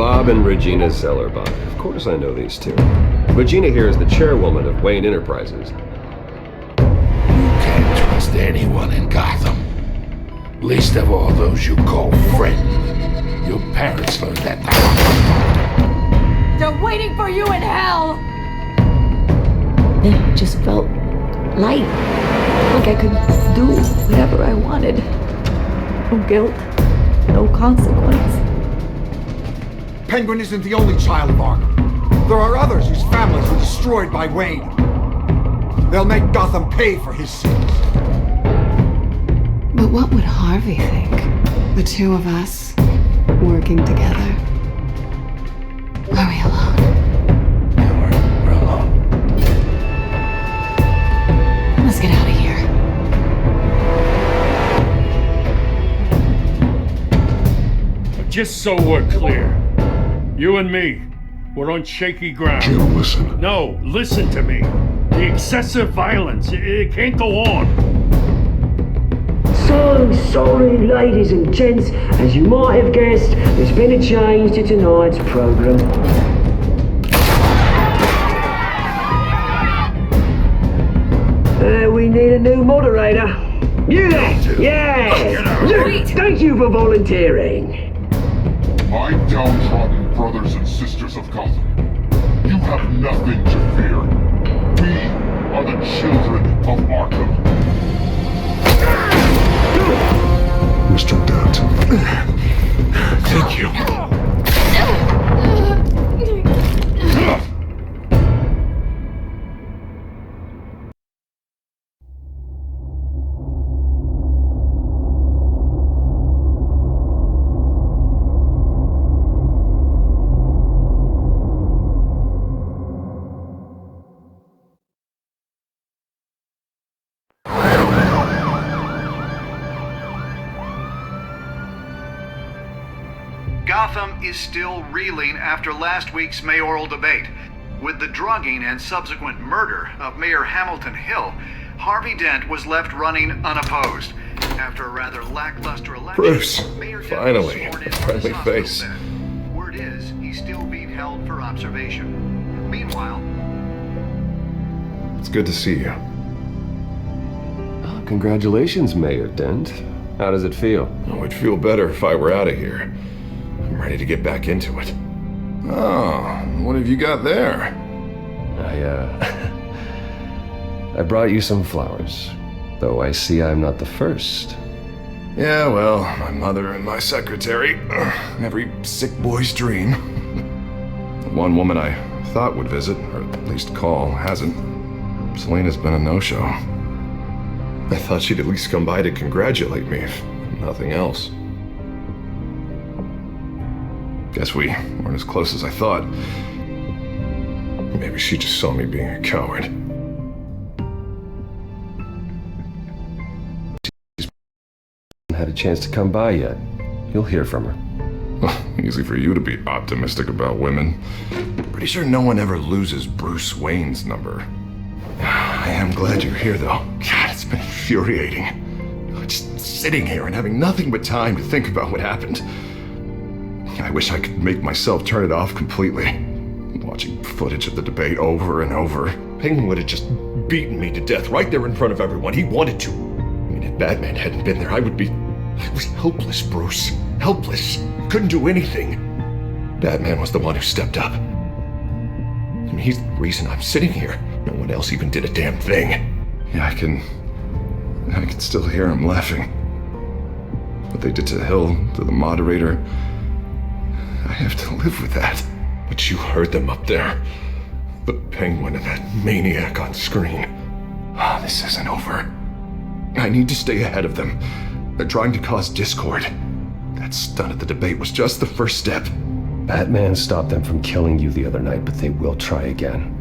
Bob and Regina Zellerbach. Of course I know these two. Regina here is the chairwoman of Wayne Enterprises. You can't trust anyone in Gotham. Least of all those you call friends. Your parents learned that the hard way. They're waiting for you in hell! It just felt light. Like I could do whatever I wanted. No guilt, no consequence. Penguin isn't the only child of Arkham. There are others whose families were destroyed by Wayne. They'll make Gotham pay for his sins. But what would Harvey think? The two of us, working together. Are we alone? Yeah, we're alone. Let's get out of here. Just so we're clear, you and me, we're on shaky ground. Jill, listen. No, listen to me. The excessive violence, it can't go on. So sorry, ladies and gents. As you might have guessed, there's been a change to tonight's program. We need a new moderator. You there? Yeah! Look, thank you for volunteering. My downtrodden brothers and sisters of Gotham, you have nothing to fear. We are the children of Arkham. Mr. Dent. Thank you. Gotham is still reeling after last week's mayoral debate. With the drugging and subsequent murder of Mayor Hamilton Hill, Harvey Dent was left running unopposed. After a rather lackluster election, Bruce, Mayor Dent finally, was sworn in a for friendly his face. hospital bed. Word is, he's still being held for observation. Meanwhile, It's good to see you. Oh, congratulations, Mayor Dent. How does it feel? Oh, it'd feel better if I were out of here. I'm ready to get back into it. Oh, what have you got there? I brought you some flowers. Though I see I'm not the first. Yeah, well, my mother and my secretary. Every sick boy's dream. The one woman I thought would visit, or at least call, hasn't. Selena's been a no-show. I thought she'd at least come by to congratulate me, if nothing else. Guess we weren't as close as I thought. Maybe she just saw me being a coward. Had a chance to come by yet. You'll hear from her. Easy for you to be optimistic about women. Pretty sure no one ever loses Bruce Wayne's number. I am glad you're here, though. God, it's been infuriating. Just sitting here and having nothing but time to think about what happened. I wish I could make myself turn it off completely. Watching footage of the debate over and over. Penguin would have just beaten me to death right there in front of everyone. He wanted to. And if Batman hadn't been there, I was helpless, Bruce. Helpless. Couldn't do anything. Batman was the one who stepped up. I mean, he's the reason I'm sitting here. No one else even did a damn thing. Yeah, I can still hear him laughing. What they did to Hill, to the moderator, I have to live with that. But you heard them up there. The Penguin and that maniac on screen. Ah, this isn't over. I need to stay ahead of them. They're trying to cause discord. That stunt at the debate was just the first step. Batman stopped them from killing you the other night, but they will try again.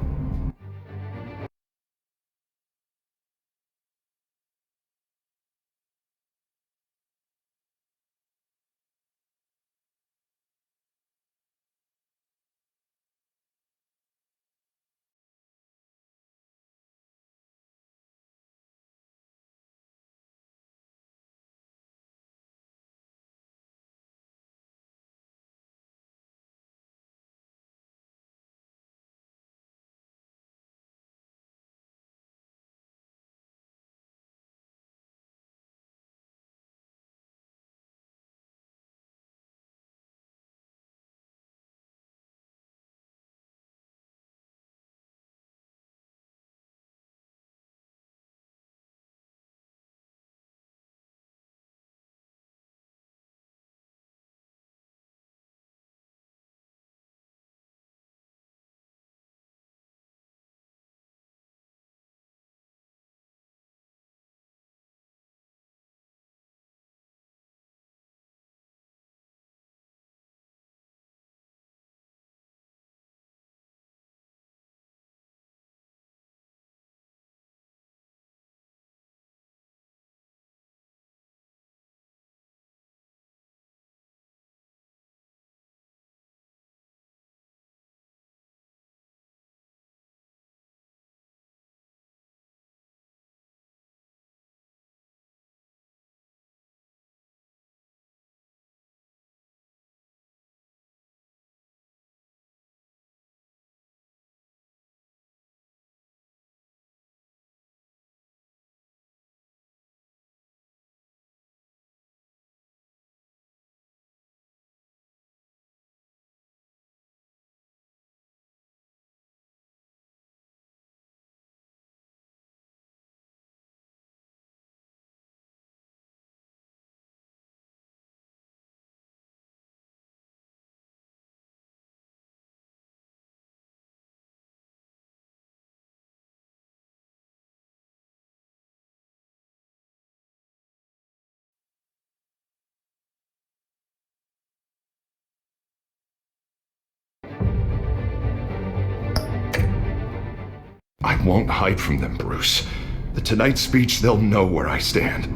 I won't hide from them, Bruce. The Tonight speech, they'll know where I stand.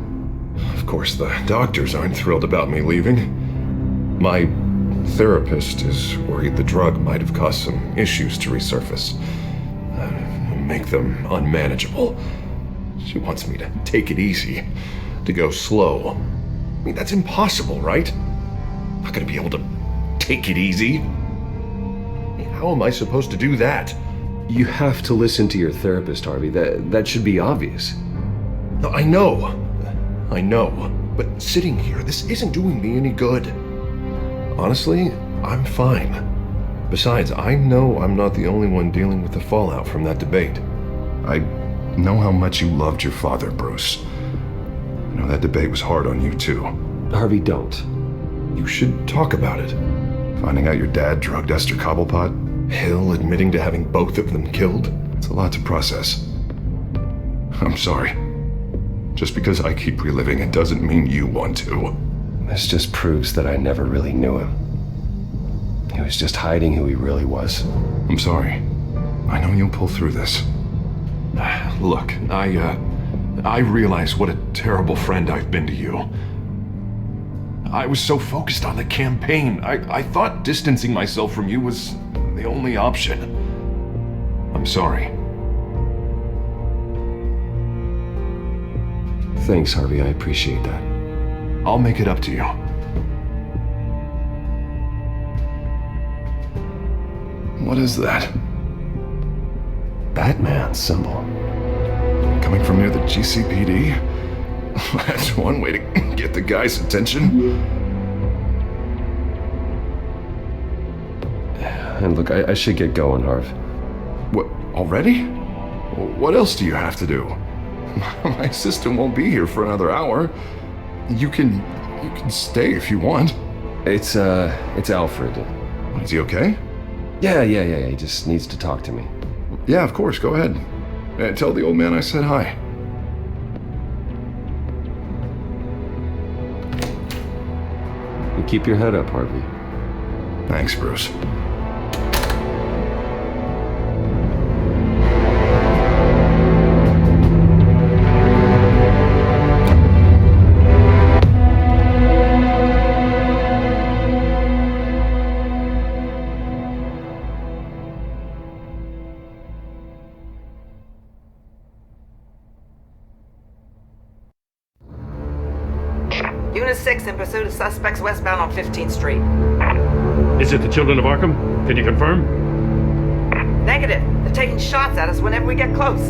Of course, the doctors aren't thrilled about me leaving. My therapist is worried the drug might have caused some issues to resurface. Make them unmanageable. She wants me to take it easy, to go slow. I mean, that's impossible, right? I'm not gonna be able to take it easy. How am I supposed to do that? You have to listen to your therapist, Harvey. That should be obvious. No, I know, but sitting here, this isn't doing me any good. Honestly, I'm fine. Besides, I know I'm not the only one dealing with the fallout from that debate. I know how much you loved your father, Bruce. I know that debate was hard on you, too. Harvey, don't. You should talk about it. Finding out your dad drugged Esther Cobblepot, Hill admitting to having both of them killed. It's a lot to process. I'm sorry. Just because I keep reliving it doesn't mean you want to. This just proves that I never really knew him. He was just hiding who he really was. I'm sorry. I know you'll pull through this. Look, I realize what a terrible friend I've been to you. I was so focused on the campaign. I thought distancing myself from you was the only option. I'm sorry. Thanks, Harvey. I appreciate that. I'll make it up to you. What is that? Batman's symbol. Coming from near the GCPD? That's one way to get the guy's attention. And look, I should get going, Harv. What, already? What else do you have to do? My assistant won't be here for another hour. You can stay if you want. It's Alfred. Is he okay? Yeah. He just needs to talk to me. Yeah, of course. Go ahead. Tell the old man I said hi. You keep your head up, Harvey. Thanks, Bruce. Unit 6 in pursuit of suspects westbound on 15th Street. Is it the Children of Arkham? Can you confirm? Negative. They're taking shots at us whenever we get close.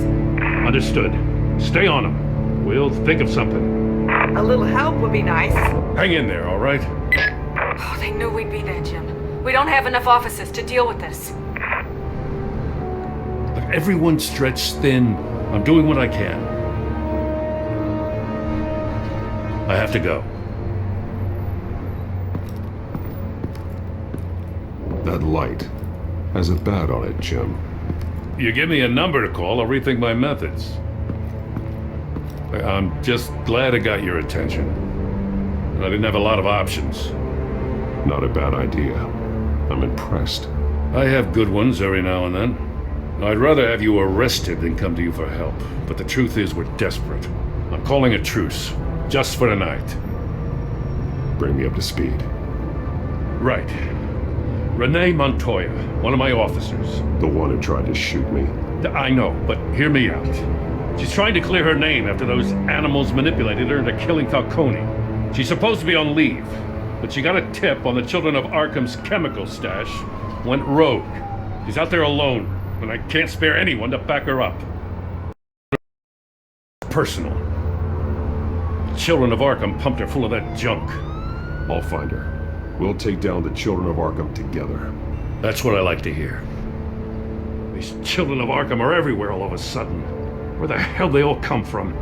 Understood. Stay on them. We'll think of something. A little help would be nice. Hang in there, all right? Oh, they knew we'd be there, Jim. We don't have enough officers to deal with this. Look, everyone's stretched thin. I'm doing what I can. I have to go. That light has a bat on it, Jim. You give me a number to call, I'll rethink my methods. I'm just glad I got your attention. I didn't have a lot of options. Not a bad idea. I'm impressed. I have good ones every now and then. I'd rather have you arrested than come to you for help. But the truth is, we're desperate. I'm calling a truce, just for tonight. Bring me up to speed. Right. Renee Montoya, one of my officers. The one who tried to shoot me. I know, but hear me out. She's trying to clear her name after those animals manipulated her into killing Falcone. She's supposed to be on leave, but she got a tip on the Children of Arkham's chemical stash, went rogue. She's out there alone, and I can't spare anyone to back her up. Personal. The Children of Arkham pumped her full of that junk. I'll find her. We'll take down the Children of Arkham together. That's what I like to hear. These Children of Arkham are everywhere all of a sudden. Where the hell they all come from?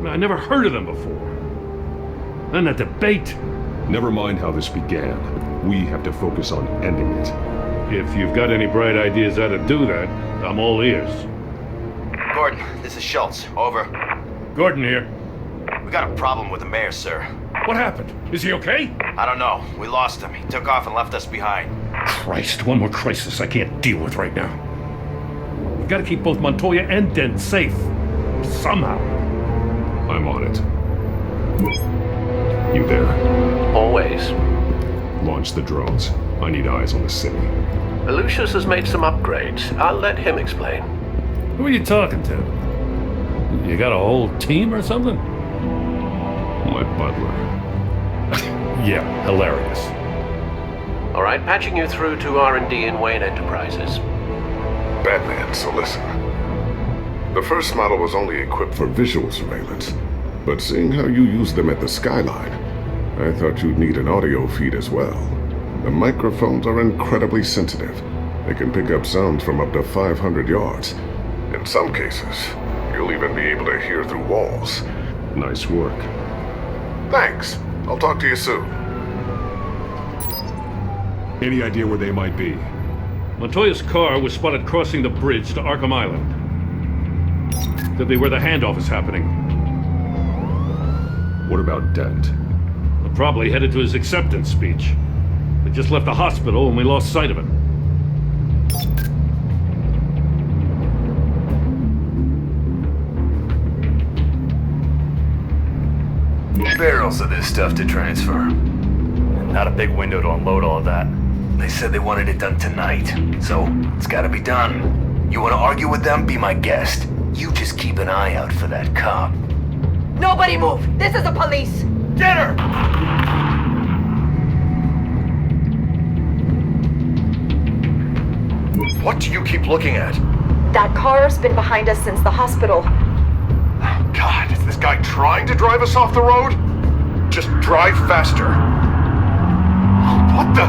I never heard of them before. Then that debate. Never mind how this began. We have to focus on ending it. If you've got any bright ideas how to do that, I'm all ears. Gordon, this is Schultz. Over. Gordon here. We got a problem with the mayor, sir. What happened? Is he okay? I don't know. We lost him. He took off and left us behind. Christ, one more crisis I can't deal with right now. gotta keep both Montoya and Dent safe. Somehow. I'm on it. You there? Always. Launch the drones. I need eyes on the city. Lucius has made some upgrades. I'll let him explain. Who are you talking to? You got a whole team or something? My butler. Yeah, hilarious. All right, patching you through to R&D in Wayne Enterprises. Batman, so listen. The first model was only equipped for visual surveillance, but seeing how you use them at the skyline, I thought you'd need an audio feed as well. The microphones are incredibly sensitive. They can pick up sounds from up to 500 yards. In some cases, you'll even be able to hear through walls. Nice work. Thanks. I'll talk to you soon. Any idea where they might be? Montoya's car was spotted crossing the bridge to Arkham Island. Could be where the handoff is happening. What about Dent? Probably headed to his acceptance speech. We just left the hospital and we lost sight of him. Barrels of this stuff to transfer. Not a big window to unload all of that. They said they wanted it done tonight, so it's gotta be done. You wanna argue with them? Be my guest. You just keep an eye out for that cop. Nobody move! This is the police! Get her! What do you keep looking at? That car's been behind us since the hospital. God, is this guy trying to drive us off the road? Just drive faster. What the?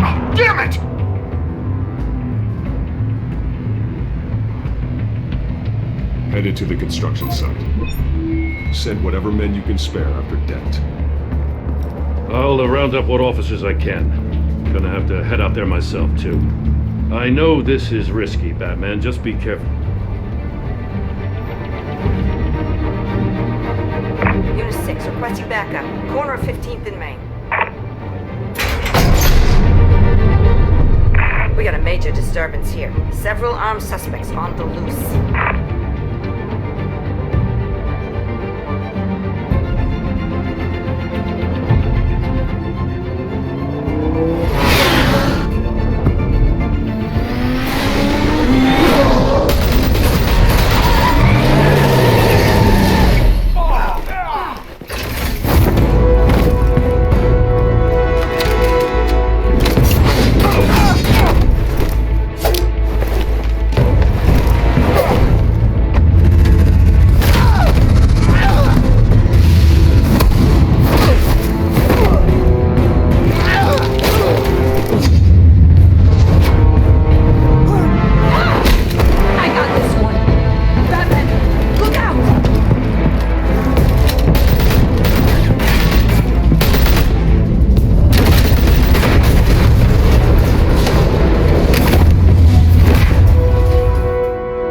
Oh, damn it! Headed to the construction site. Send whatever men you can spare after Dent. I'll round up what officers I can. Gonna have to head out there myself, too. I know this is risky, Batman. Just be careful. Unit 6, requesting backup. Corner of 15th and Main. We got a major disturbance here. Several armed suspects on the loose.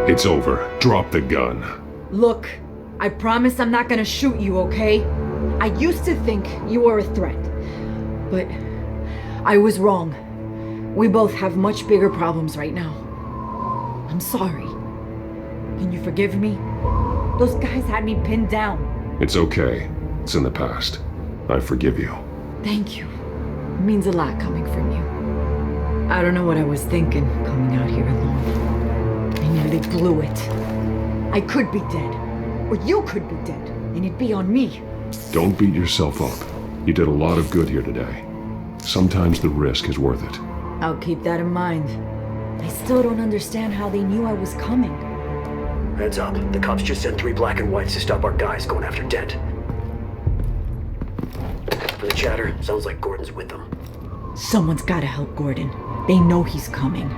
It's over. Drop the gun. Look, I promise I'm not gonna shoot you, okay? I used to think you were a threat, but I was wrong. We both have much bigger problems right now. I'm sorry. Can you forgive me? Those guys had me pinned down. It's okay. It's in the past. I forgive you. Thank you. It means a lot coming from you. I don't know what I was thinking coming out here alone. I nearly blew it. I could be dead. Or you could be dead. And it'd be on me. Don't beat yourself up. You did a lot of good here today. Sometimes the risk is worth it. I'll keep that in mind. I still don't understand how they knew I was coming. Heads up. The cops just sent 3 black and whites to stop our guys going after Dent. From the chatter, sounds like Gordon's with them. Someone's gotta help Gordon. They know he's coming.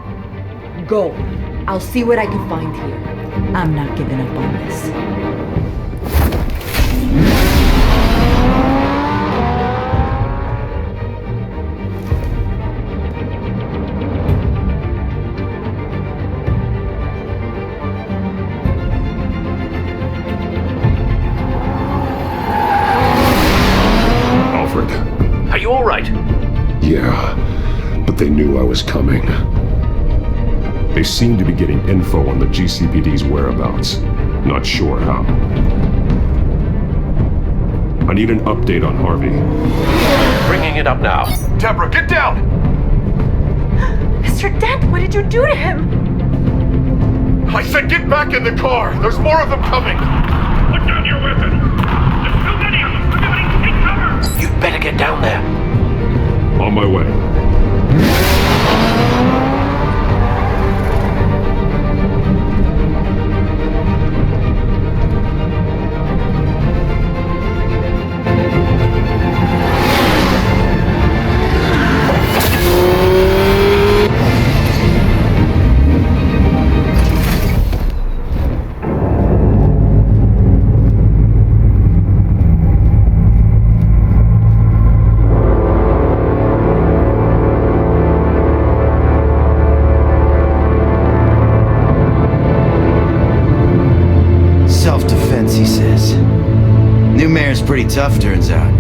Go. I'll see what I can find here. I'm not giving up on this. Alfred. Are you all right? Yeah, but they knew I was coming. They seem to be getting info on the GCPD's whereabouts. Not sure how. I need an update on Harvey. Bringing it up now. Deborah, get down! Mr. Dent, what did you do to him? I said get back in the car! There's more of them coming! Put down your weapon! There's too many of them! Everybody take cover! You'd better get down there. On my way. Self-defense, he says. New mayor's pretty tough, turns out.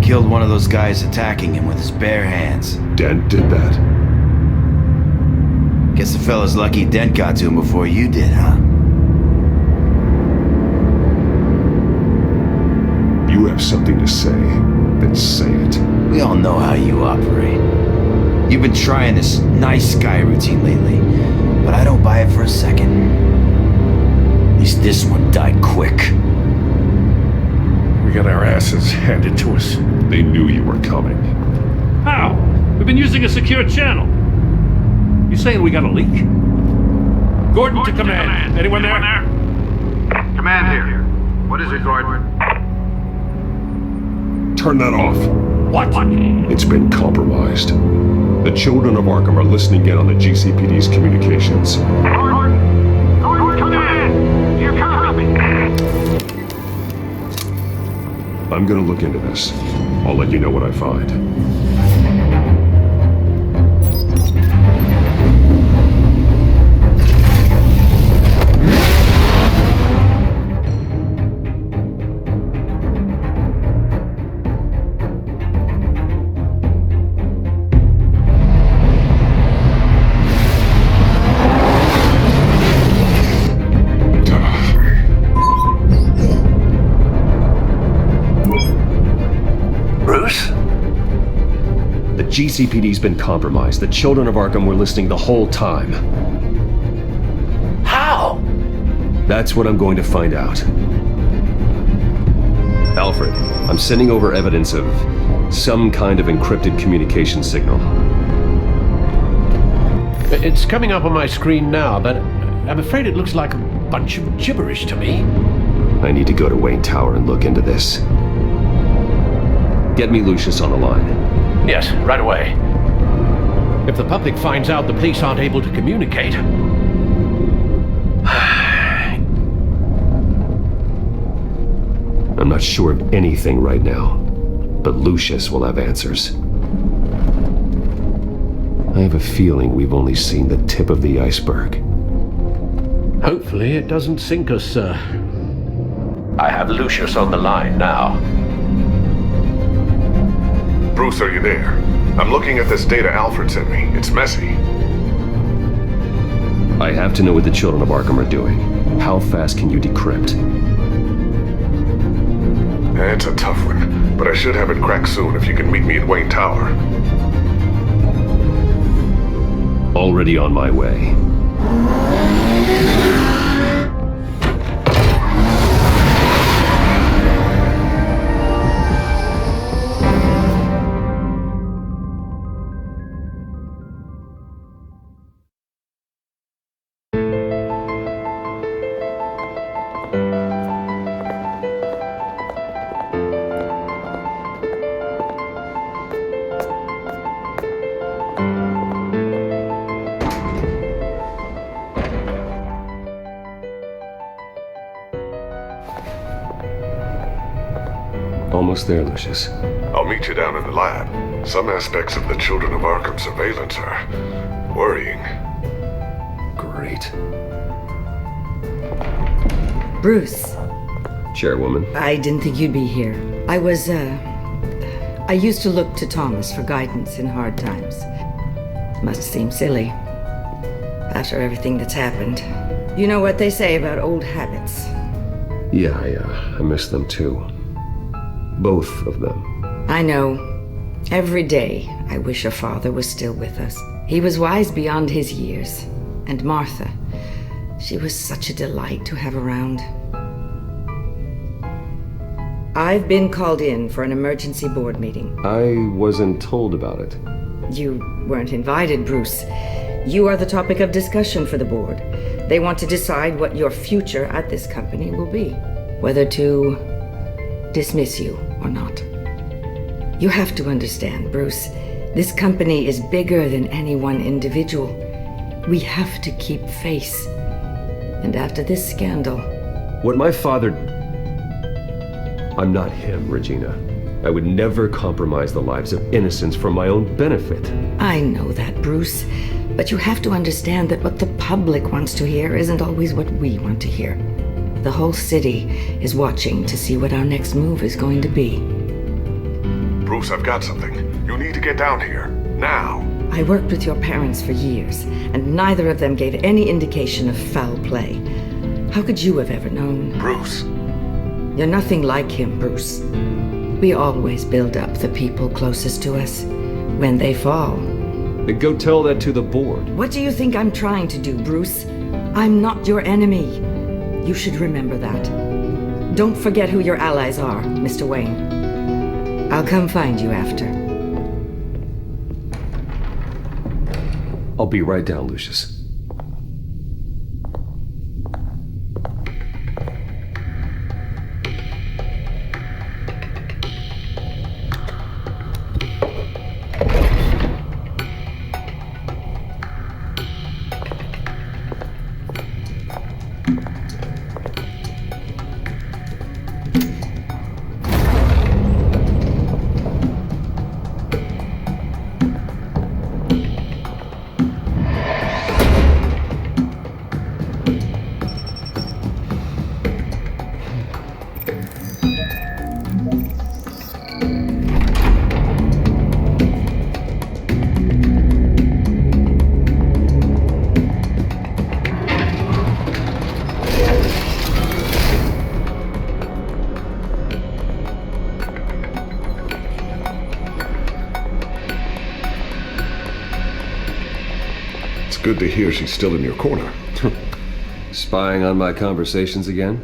Killed one of those guys attacking him with his bare hands. Dent did that? Guess the fella's lucky Dent got to him before you did, huh? You have something to say, then say it. We all know how you operate. You've been trying this nice guy routine lately, but I don't buy it for a second. At least this one died quick. We got our asses handed to us. They knew you were coming. How? We've been using a secure channel. You saying we got a leak? Gordon to command. Anyone there? Command here. What is it, Gordon? Turn that off. What? It's been compromised. The children of Arkham are listening in on the GCPD's communications. I'm gonna look into this. I'll let you know what I find. GCPD's been compromised. The children of Arkham were listening the whole time. How? That's what I'm going to find out. Alfred, I'm sending over evidence of some kind of encrypted communication signal. It's coming up on my screen now, but I'm afraid it looks like a bunch of gibberish to me. I need to go to Wayne Tower and look into this. Get me Lucius on the line. Yes, right away. If the public finds out the police aren't able to communicate... I'm not sure of anything right now, but Lucius will have answers. I have a feeling we've only seen the tip of the iceberg. Hopefully it doesn't sink us, sir. I have Lucius on the line now. Bruce, are you there? I'm looking at this data Alfred sent me. It's messy. I have to know what the children of Arkham are doing. How fast can you decrypt? It's a tough one, but I should have it cracked soon if you can meet me at Wayne Tower. Already on my way. Almost there, Lucius. I'll meet you down in the lab. Some aspects of the Children of Arkham surveillance are worrying. Great. Bruce. Chairwoman. I didn't think you'd be here. I used to look to Thomas for guidance in hard times. Must seem silly. After everything that's happened. You know what they say about old habits. Yeah, I miss them too. Both of them. I know. Every day, I wish your father was still with us. He was wise beyond his years. And Martha, she was such a delight to have around. I've been called in for an emergency board meeting. I wasn't told about it. You weren't invited, Bruce. You are the topic of discussion for the board. They want to decide what your future at this company will be. Whether to dismiss you or not. You have to understand, Bruce. This company is bigger than any one individual. We have to keep face. And after this scandal... What my father... I'm not him, Regina. I would never compromise the lives of innocents for my own benefit. I know that, Bruce. But you have to understand that what the public wants to hear isn't always what we want to hear. The whole city is watching to see what our next move is going to be. Bruce, I've got something. You need to get down here. Now. I worked with your parents for years, and neither of them gave any indication of foul play. How could you have ever known? Bruce. You're nothing like him, Bruce. We always build up the people closest to us. When they fall... Then go tell that to the board. What do you think I'm trying to do, Bruce? I'm not your enemy. You should remember that. Don't forget who your allies are, Mr. Wayne. I'll come find you after. I'll be right down, Lucius. Good to hear she's still in your corner. Spying on my conversations again?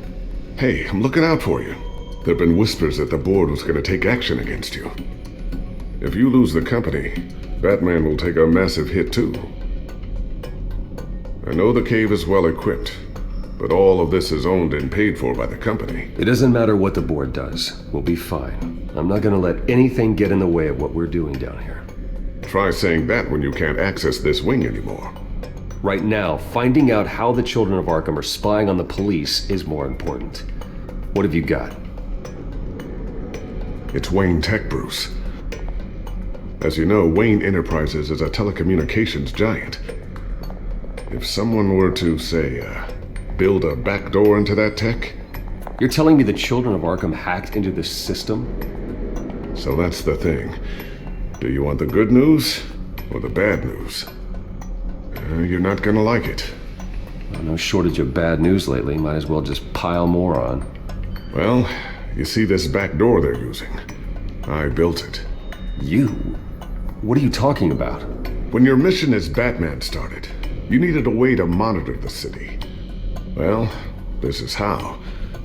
Hey, I'm looking out for you. There have been whispers that the board was going to take action against you. If you lose the company, Batman will take a massive hit too. I know the cave is well equipped, but all of this is owned and paid for by the company. It doesn't matter what the board does. We'll be fine. I'm not going to let anything get in the way of what we're doing down here. Try saying that when you can't access this wing anymore. Right now, finding out how the children of Arkham are spying on the police is more important. What have you got? It's Wayne Tech, Bruce. As you know, Wayne Enterprises is a telecommunications giant. If someone were to, say, build a backdoor into that tech... You're telling me the children of Arkham hacked into this system? So that's the thing. Do you want the good news or the bad news? You're not gonna like it. Well, no shortage of bad news lately. Might as well just pile more on. Well, you see this back door they're using? I built it. You? What are you talking about? When your mission as Batman started, you needed a way to monitor the city. Well, this is how.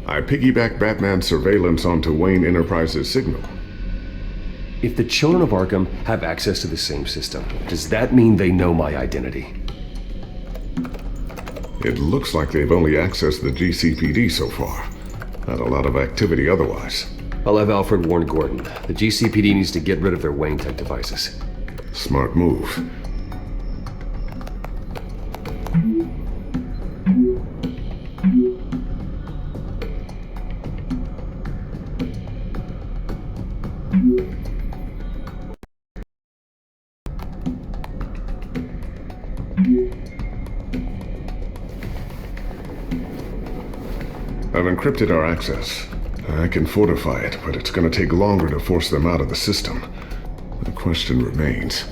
I piggybacked Batman's surveillance onto Wayne Enterprises' signal. If the children of Arkham have access to the same system, does that mean they know my identity? It looks like they've only accessed the GCPD so far. Not a lot of activity otherwise. I'll have Alfred warn Gordon. The GCPD needs to get rid of their Wayne Tech devices. Smart move. I've encrypted our access. I can fortify it, but it's going to take longer to force them out of the system. The question remains,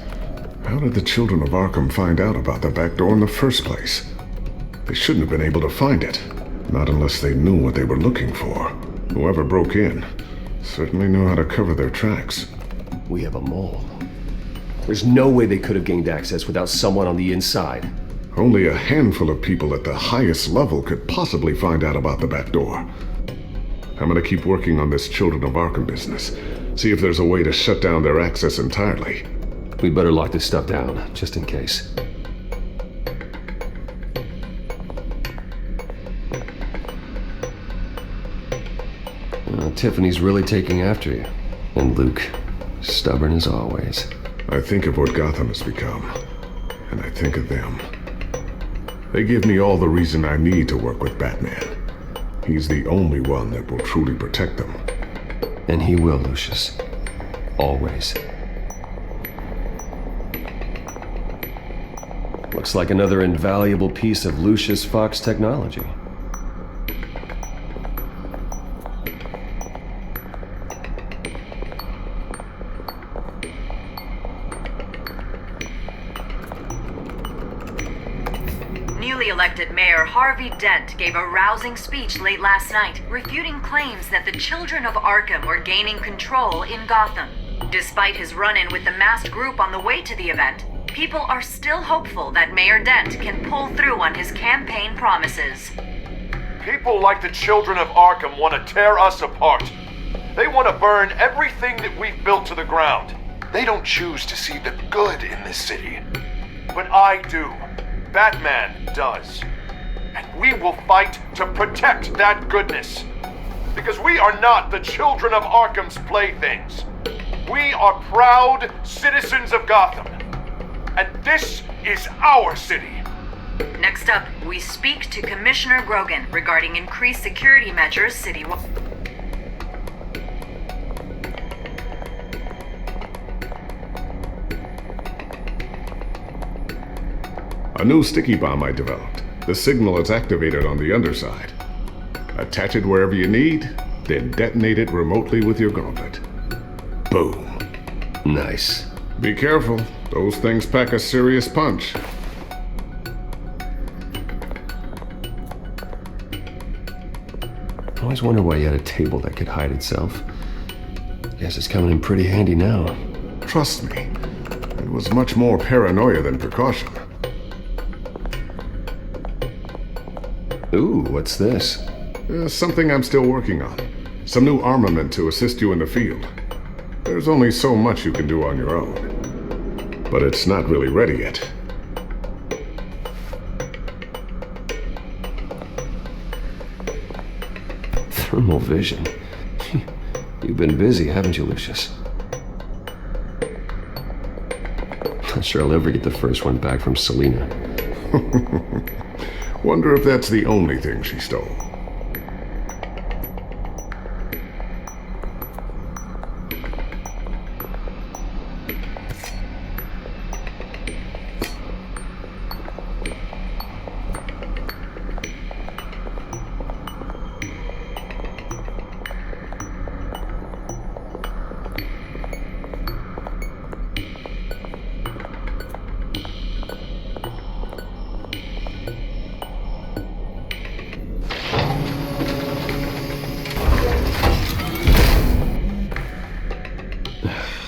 How did the children of Arkham find out about the back door in the first place? They shouldn't have been able to find it. Not unless they knew what they were looking for. Whoever broke in certainly knew how to cover their tracks. We have a mole. There's no way they could have gained access without someone on the inside. Only a handful of people at the highest level could possibly find out about the back door. I'm gonna keep working on this Children of Arkham business. See if there's a way to shut down their access entirely. We'd better lock this stuff down, just in case. Tiffany's really taking after you. And Luke, stubborn as always. I think of what Gotham has become, and I think of them. They give me all the reason I need to work with Batman. He's the only one that will truly protect them. And he will, Lucius. Always. Looks like another invaluable piece of Lucius Fox technology. Newly elected Mayor Harvey Dent gave a rousing speech late last night, refuting claims that the children of Arkham were gaining control in Gotham. Despite his run-in with the masked group on the way to the event, people are still hopeful that Mayor Dent can pull through on his campaign promises. People like the children of Arkham want to tear us apart. They want to burn everything that we've built to the ground. They don't choose to see the good in this city. But I do. Batman does. And we will fight to protect that goodness. Because we are not the children of Arkham's playthings. We are proud citizens of Gotham. And this is our city. Next up, we speak to Commissioner Grogan regarding increased security measures citywide. A new sticky bomb I developed. The signal is activated on the underside. Attach it wherever you need, then detonate it remotely with your gauntlet. Boom. Nice. Be careful. Those things pack a serious punch. I always wonder why you had a table that could hide itself. Guess it's coming in pretty handy now. Trust me, it was much more paranoia than precaution. Ooh, what's this? Something I'm still working on. Some new armament to assist you in the field. There's only so much you can do on your own. But it's not really ready yet. Thermal vision. You've been busy, haven't you, Lucius? Not sure I'll ever get the first one back from Selina. Wonder if that's the only thing she stole.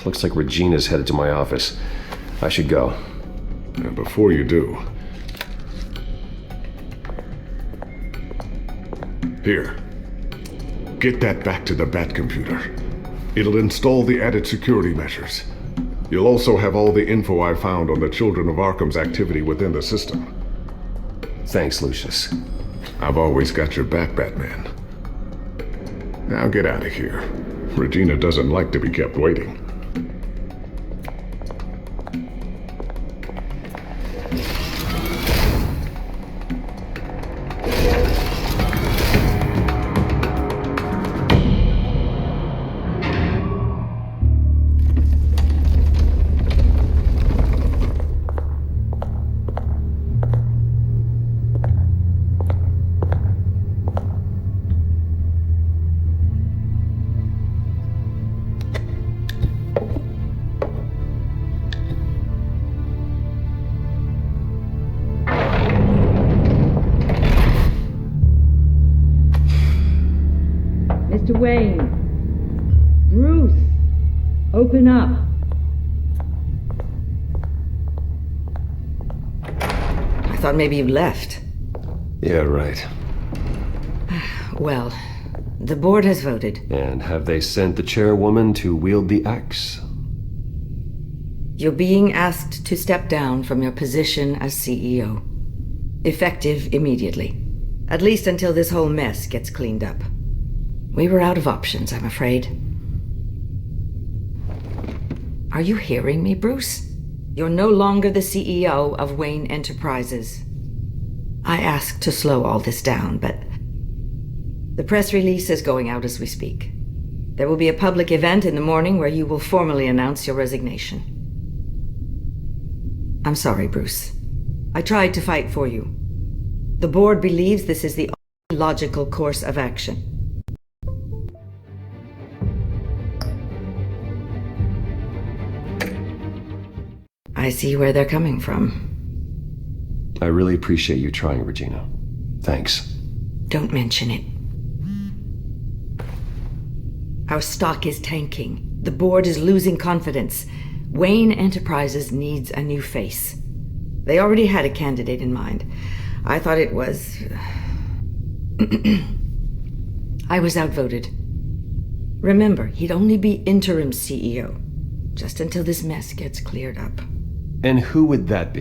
Looks like Regina's headed to my office. I should go. And before you do... Here. Get that back to the Bat computer. It'll install the added security measures. You'll also have all the info I found on the Children of Arkham's activity within the system. Thanks, Lucius. I've always got your back, Batman. Now get out of here. Regina doesn't like to be kept waiting. Wayne. Bruce, open up. I thought maybe you left. Yeah, right. Well, the board has voted. And have they sent the chairwoman to wield the axe? You're being asked to step down from your position as CEO. Effective immediately. At least until this whole mess gets cleaned up. We were out of options, I'm afraid. Are you hearing me, Bruce? You're no longer the CEO of Wayne Enterprises. I asked to slow all this down, but the press release is going out as we speak. There will be a public event in the morning where you will formally announce your resignation. I'm sorry, Bruce. I tried to fight for you. The board believes this is the only logical course of action. I see where they're coming from. I really appreciate you trying, Regina. Thanks. Don't mention it. Our stock is tanking. The board is losing confidence. Wayne Enterprises needs a new face. They already had a candidate in mind. I thought it was... I was outvoted. Remember, he'd only be interim CEO, just until this mess gets cleared up. And who would that be?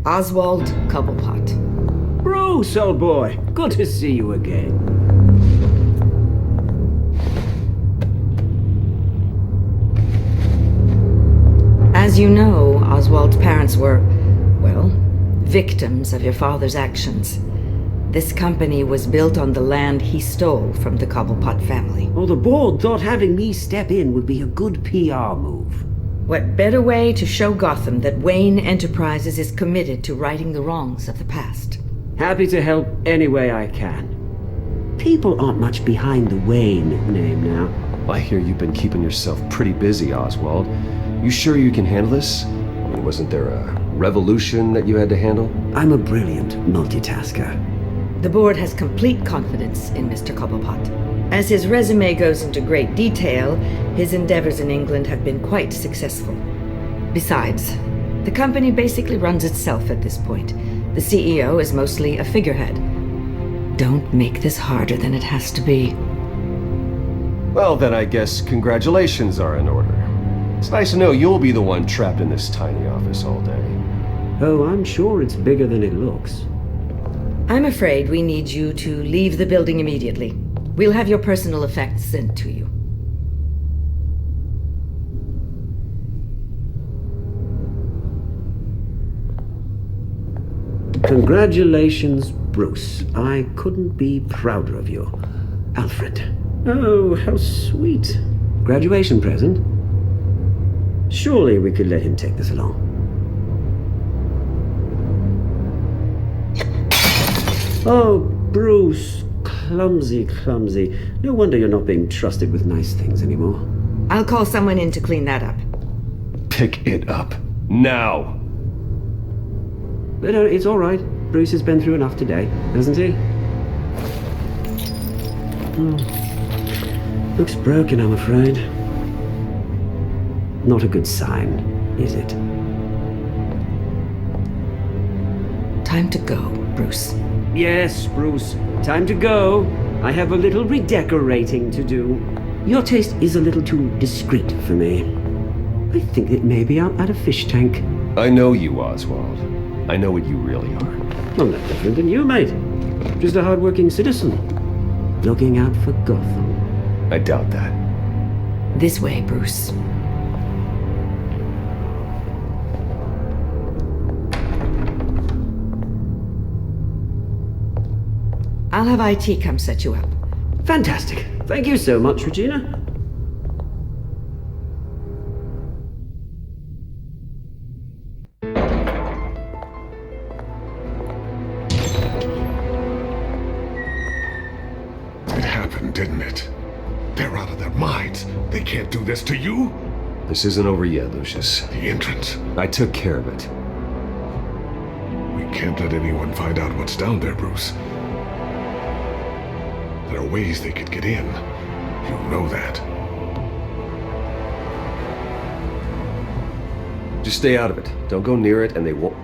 Oswald Cobblepot. Bruce, old boy. Good to see you again. As you know, Oswald's parents were, well, victims of your father's actions. This company was built on the land he stole from the Cobblepot family. Well, the board thought having me step in would be a good PR move. What better way to show Gotham that Wayne Enterprises is committed to righting the wrongs of the past? Happy to help any way I can. People aren't much behind the Wayne name now. I hear you've been keeping yourself pretty busy, Oswald. You sure you can handle this? I mean, wasn't there a revolution that you had to handle? I'm a brilliant multitasker. The board has complete confidence in Mr. Cobblepot. As his resume goes into great detail, his endeavors in England have been quite successful. Besides, the company basically runs itself at this point. The CEO is mostly a figurehead. Don't make this harder than it has to be. Well, then I guess congratulations are in order. It's nice to know you'll be the one trapped in this tiny office all day. Oh, I'm sure it's bigger than it looks. I'm afraid we need you to leave the building immediately. We'll have your personal effects sent to you. Congratulations, Bruce. I couldn't be prouder of you. Alfred. Oh, how sweet. Graduation present? Surely we could let him take this along. Oh, Bruce. Clumsy, clumsy. No wonder you're not being trusted with nice things anymore. I'll call someone in to clean that up. Pick it up. Now! But it's all right. Bruce has been through enough today, hasn't he? Looks broken, I'm afraid. Not a good sign, is it? Time to go, Bruce. Yes, Bruce. Time to go. I have a little redecorating to do. Your taste is a little too discreet for me. I think that maybe I'm at a fish tank. I know you, Oswald. I know what you really are. I'm not different than you, mate. Just a hard-working citizen. Looking out for Gotham. I doubt that. This way, Bruce. I'll have IT come set you up. Fantastic. Thank you so much, Regina. It happened, didn't it? They're out of their minds. They can't do this to you. This isn't over yet, Lucius. The entrance. I took care of it. We can't let anyone find out what's down there, Bruce. There are ways they could get in. You know that. Just stay out of it. Don't go near it, and they won't.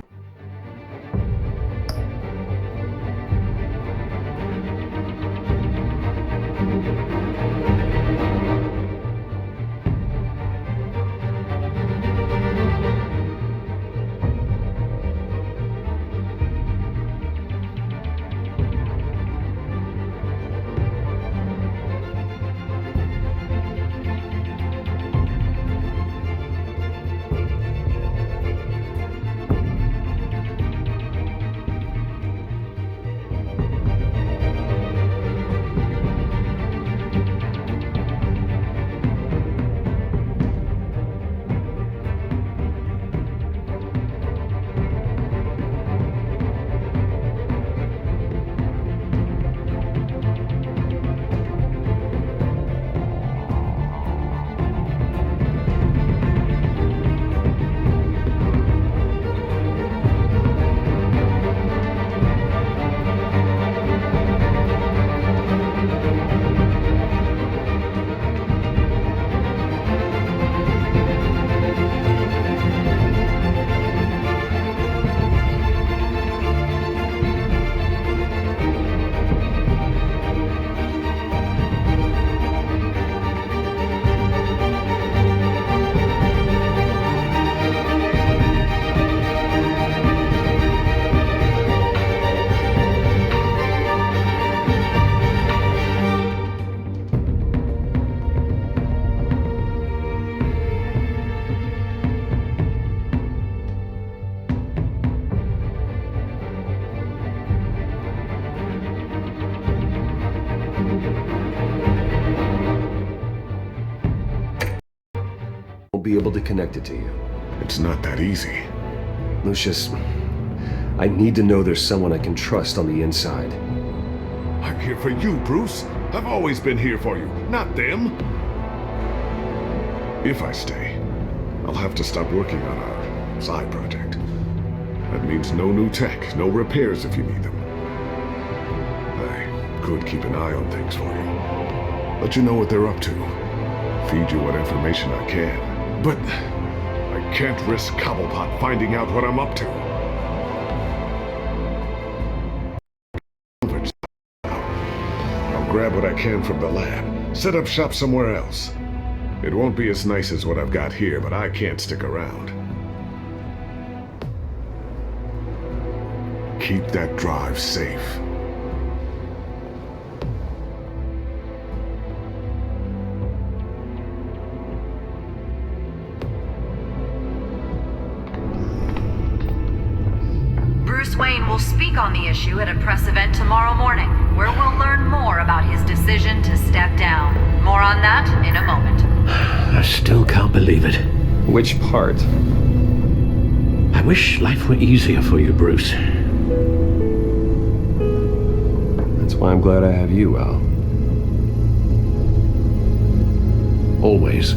Be able to connect it to you. It's not that easy. Lucius, I need to know there's someone I can trust on the inside. I'm here for you, Bruce. I've always been here for you, not them. If I stay, I'll have to stop working on our side project. That means no new tech, no repairs if you need them. I could keep an eye on things for you. Let you know what they're up to. Feed you what information I can. But I can't risk Cobblepot finding out what I'm up to. I'll grab what I can from the lab, set up shop somewhere else. It won't be as nice as what I've got here, but I can't stick around. Keep that drive safe. Wayne will speak on the issue at a press event tomorrow morning, where we'll learn more about his decision to step down. More on that in a moment. I still can't believe it. Which part? I wish life were easier for you, Bruce. That's why I'm glad I have you, Al. Always.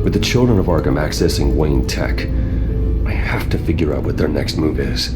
With the children of Arkham accessing Wayne Tech, I have to figure out what their next move is.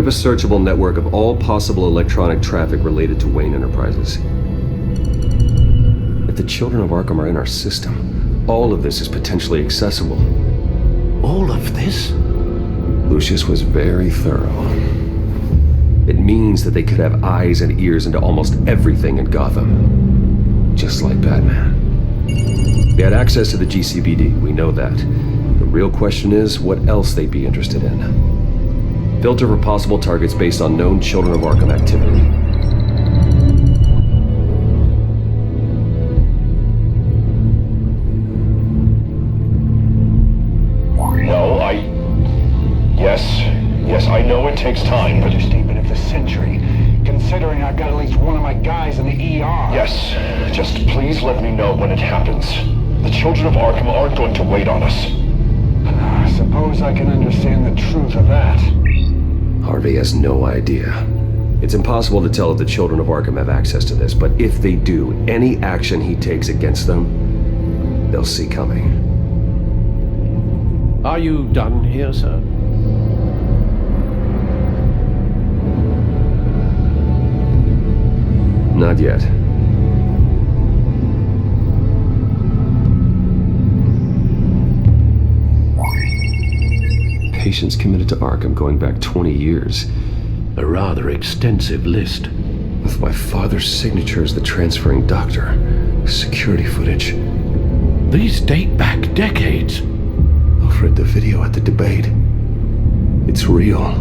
up a searchable network of all possible electronic traffic related to Wayne Enterprises. If the children of Arkham are in our system, all of this is potentially accessible. All of this? Lucius was very thorough. It means that they could have eyes and ears into almost everything in Gotham. Just like Batman. They had access to the GCPD, we know that. The real question is what else they'd be interested in. Filter for possible targets based on known Children of Arkham activity. Yes, I know it takes time, but... Statement of the century, considering I've got at least one of my guys in the ER. Yes, just please let me know when it happens. The children of Arkham aren't going to wait on us. I suppose I can understand the truth of that. Harvey has no idea. It's impossible to tell if the children of Arkham have access to this, but if they do, any action he takes against them, they'll see coming. Are you done here, sir? Not yet. Patients committed to Arkham going back 20 years. A rather extensive list. With my father's signature as the transferring doctor. Security footage. These date back decades. Alfred, the video at the debate. It's real.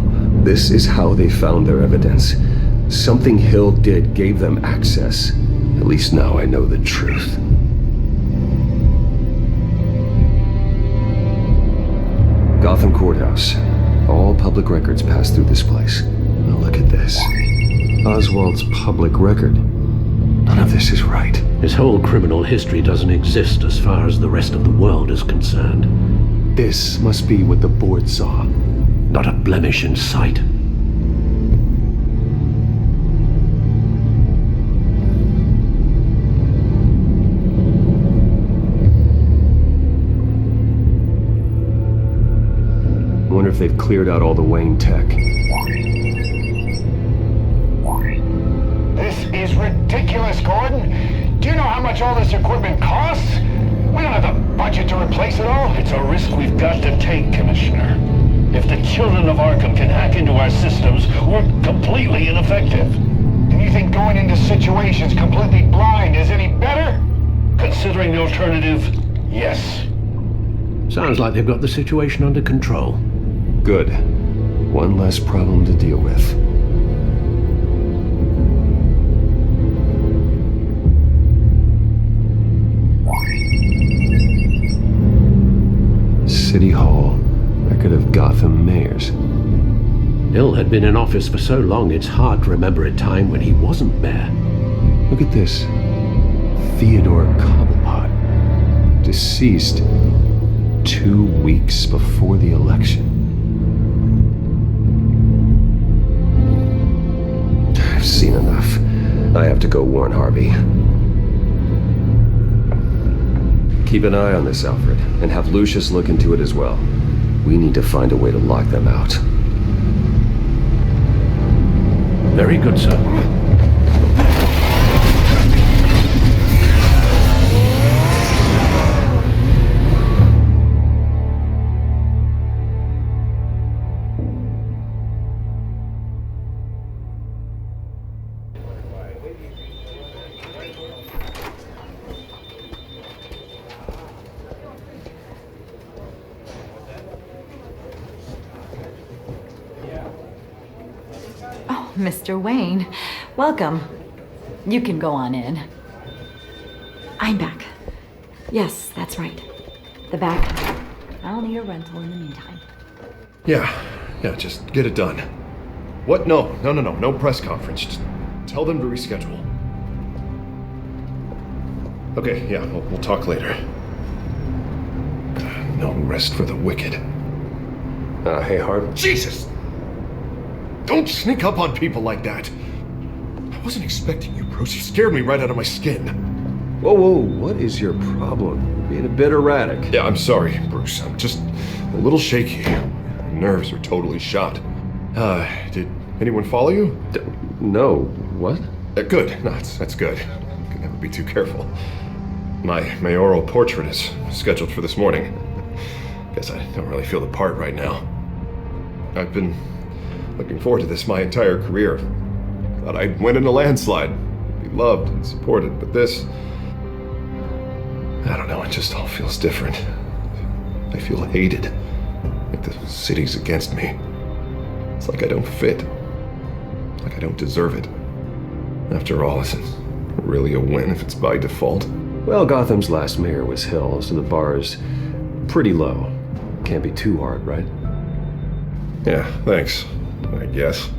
This is how they found their evidence. Something Hill did gave them access. At least now I know the truth. Gotham Courthouse. All public records pass through this place. Now look at this. Oswald's public record. None of this is right. His whole criminal history doesn't exist as far as the rest of the world is concerned. This must be what the board saw. Not a blemish in sight. I wonder if they've cleared out all the Wayne tech. This is ridiculous, Gordon. Do you know how much all this equipment costs? We don't have the budget to replace it all. It's a risk we've got to take, Commissioner. If the children of Arkham can hack into our systems, we're completely ineffective. And you think going into situations completely blind is any better? Considering the alternative, yes. Sounds like they've got the situation under control. Good. One less problem to deal with. City Hall. Record of Gotham mayors. Hill had been in office for so long, it's hard to remember a time when he wasn't mayor. Look at this. Theodore Cobblepot. Deceased 2 weeks before the election. I've seen enough. I have to go warn Harvey. Keep an eye on this, Alfred, and have Lucius look into it as well. We need to find a way to lock them out. Very good, sir. Mr. Wayne, welcome. You can go on in. I'm back. Yes, that's right. The back. I'll need a rental in the meantime. Yeah, just get it done. What? No press conference. Just tell them to reschedule. Okay, yeah, we'll talk later. No rest for the wicked. Hey, Harv. Jesus! Don't sneak up on people like that. I wasn't expecting you, Bruce. You scared me right out of my skin. Whoa, what is your problem? You're being a bit erratic. Yeah, I'm sorry, Bruce. I'm just a little shaky. My nerves are totally shot. Did Anyone follow you? No. What? Good. No, that's good. Can never be too careful. My mayoral portrait is scheduled for this morning. Guess I don't really feel the part right now. I've been looking forward to this my entire career. Thought I'd win in a landslide, be loved and supported, but this... I don't know, it just all feels different. I feel hated. Like the city's against me. It's like I don't fit. Like I don't deserve it. After all, is it really a win if it's by default? Well, Gotham's last mayor was Hill, so the bar's pretty low. Can't be too hard, right? Yeah, thanks. I guess.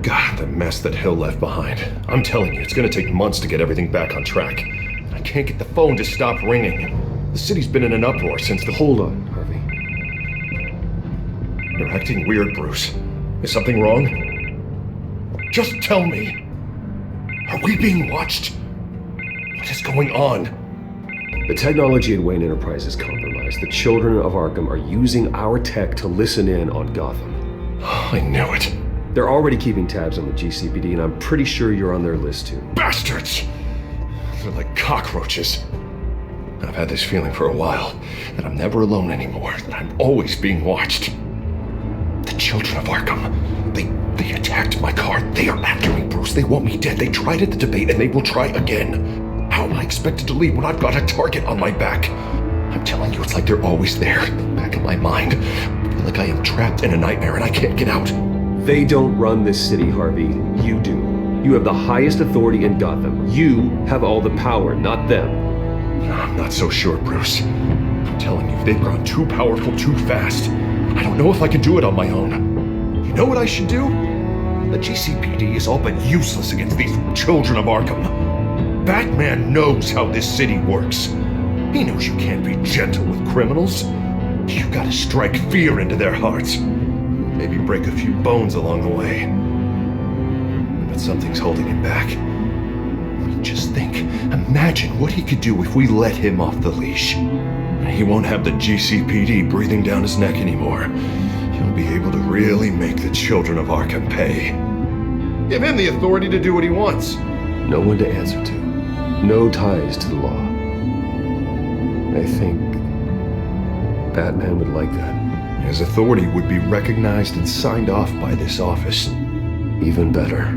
God, the mess that Hill left behind. I'm telling you, it's gonna take months to get everything back on track. I can't get the phone to stop ringing. The city's been in an uproar since the... Hold on, Harvey. You're acting weird, Bruce. Is something wrong? Just tell me. Are we being watched? What is going on? The technology at Wayne Enterprise is compromised. The children of Arkham are using our tech to listen in on Gotham. I knew it. They're already keeping tabs on the GCPD, and I'm pretty sure you're on their list too. Bastards! They're like cockroaches. I've had this feeling for a while, that I'm never alone anymore, that I'm always being watched. The children of Arkham, they attacked my car. They are after me, Bruce. They want me dead. They tried at the debate, and they will try again. How am I expected to leave when I've got a target on my back? I'm telling you, it's like they're always there, in the back of my mind. I feel like I am trapped in a nightmare and I can't get out. They don't run this city, Harvey. You do. You have the highest authority in Gotham. You have all the power, not them. I'm not so sure, Bruce. I'm telling you, they've grown too powerful too fast. I don't know if I can do it on my own. You know what I should do? The GCPD is all but useless against these children of Arkham. Batman knows how this city works. He knows you can't be gentle with criminals. You gotta strike fear into their hearts. Maybe break a few bones along the way. But something's holding him back. Just think, imagine what he could do if we let him off the leash. He won't have the GCPD breathing down his neck anymore. He'll be able to really make the children of Arkham pay. Give him the authority to do what he wants. No one to answer to. No ties to the law. I think Batman would like that. His authority would be recognized and signed off by this office. Even better.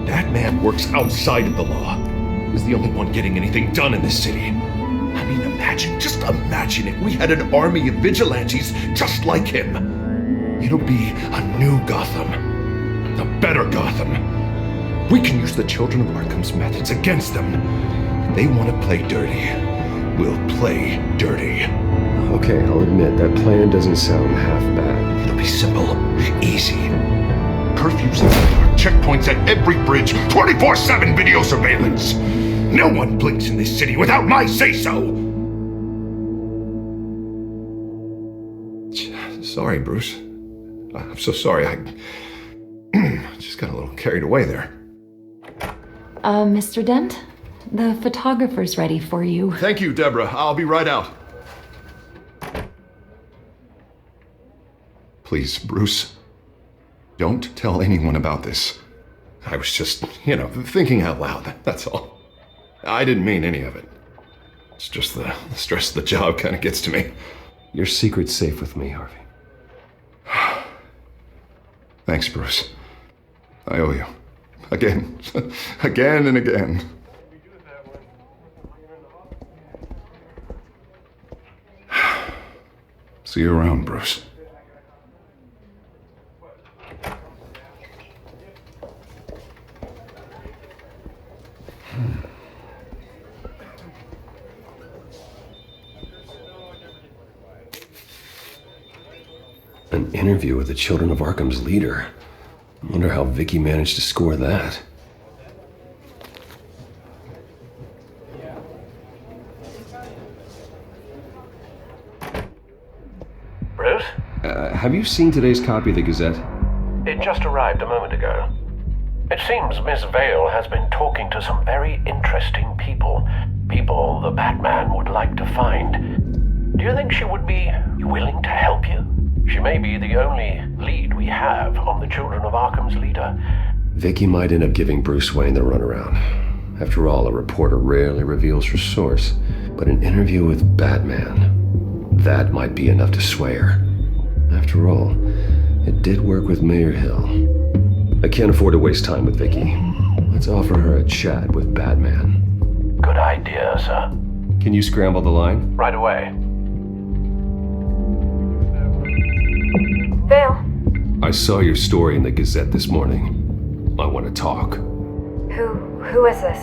That man works outside of the law. He's the only one getting anything done in this city. I mean, just imagine if we had an army of vigilantes just like him. It'll be a new Gotham. A better Gotham. We can use the children of Arkham's methods against them. If they want to play dirty, we'll play dirty. Okay, I'll admit, that plan doesn't sound half bad. It'll be simple, easy. Curfews in the dark, checkpoints at every bridge, 24/7 video surveillance. No one blinks in this city without my say-so. Sorry, Bruce. I'm so sorry. I just got a little carried away there. Mr. Dent? The photographer's ready for you. Thank you, Deborah. I'll be right out. Please, Bruce, don't tell anyone about this. I was just, thinking out loud, that's all. I didn't mean any of it. It's just the stress of the job kind of gets to me. Your secret's safe with me, Harvey. Thanks, Bruce. I owe you. Again. Again and again. See you around, Bruce. An interview with the Children of Arkham's leader. I wonder how Vicky managed to score that. Bruce? Have you seen today's copy of the Gazette? It just arrived a moment ago. It seems Miss Vale has been talking to some very interesting people. People the Batman would like to find. Do you think she would be willing to help you? She may be the only lead we have on the Children of Arkham's leader. Vicky might end up giving Bruce Wayne the runaround. After all, a reporter rarely reveals her source, but an interview with Batman, that might be enough to sway her. After all, it did work with Mayor Hill. I can't afford to waste time with Vicky. Let's offer her a chat with Batman. Good idea, sir. Can you scramble the line? Right away. Vale, I saw your story in the Gazette this morning. I want to talk. who is this?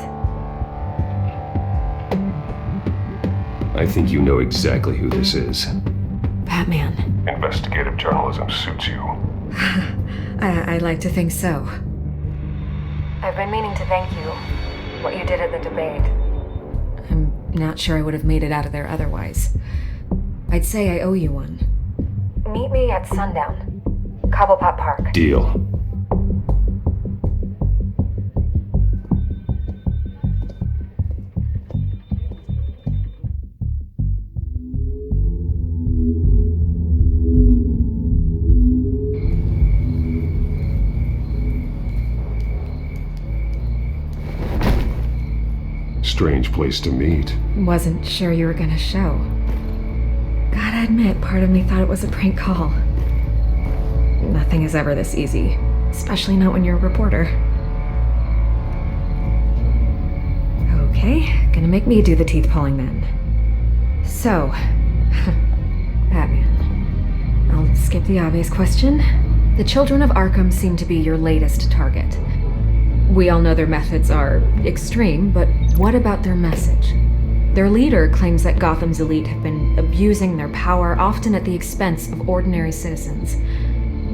I think you know exactly who this is. Batman. Investigative journalism suits you. I'd like to think so. I've been meaning to thank you. What you did at the debate. I'm not sure I would have made it out of there otherwise. I'd say I owe you one. Meet me at sundown. Cobblepot Park. Deal. Strange place to meet. Wasn't sure you were gonna show. Gotta admit, part of me thought it was a prank call. Nothing is ever this easy, especially not when you're a reporter. Okay, gonna make me do the teeth pulling then. So, Batman. I'll skip the obvious question. The Children of Arkham seem to be your latest target. We all know their methods are extreme, but what about their message? Their leader claims that Gotham's elite have been abusing their power, often at the expense of ordinary citizens.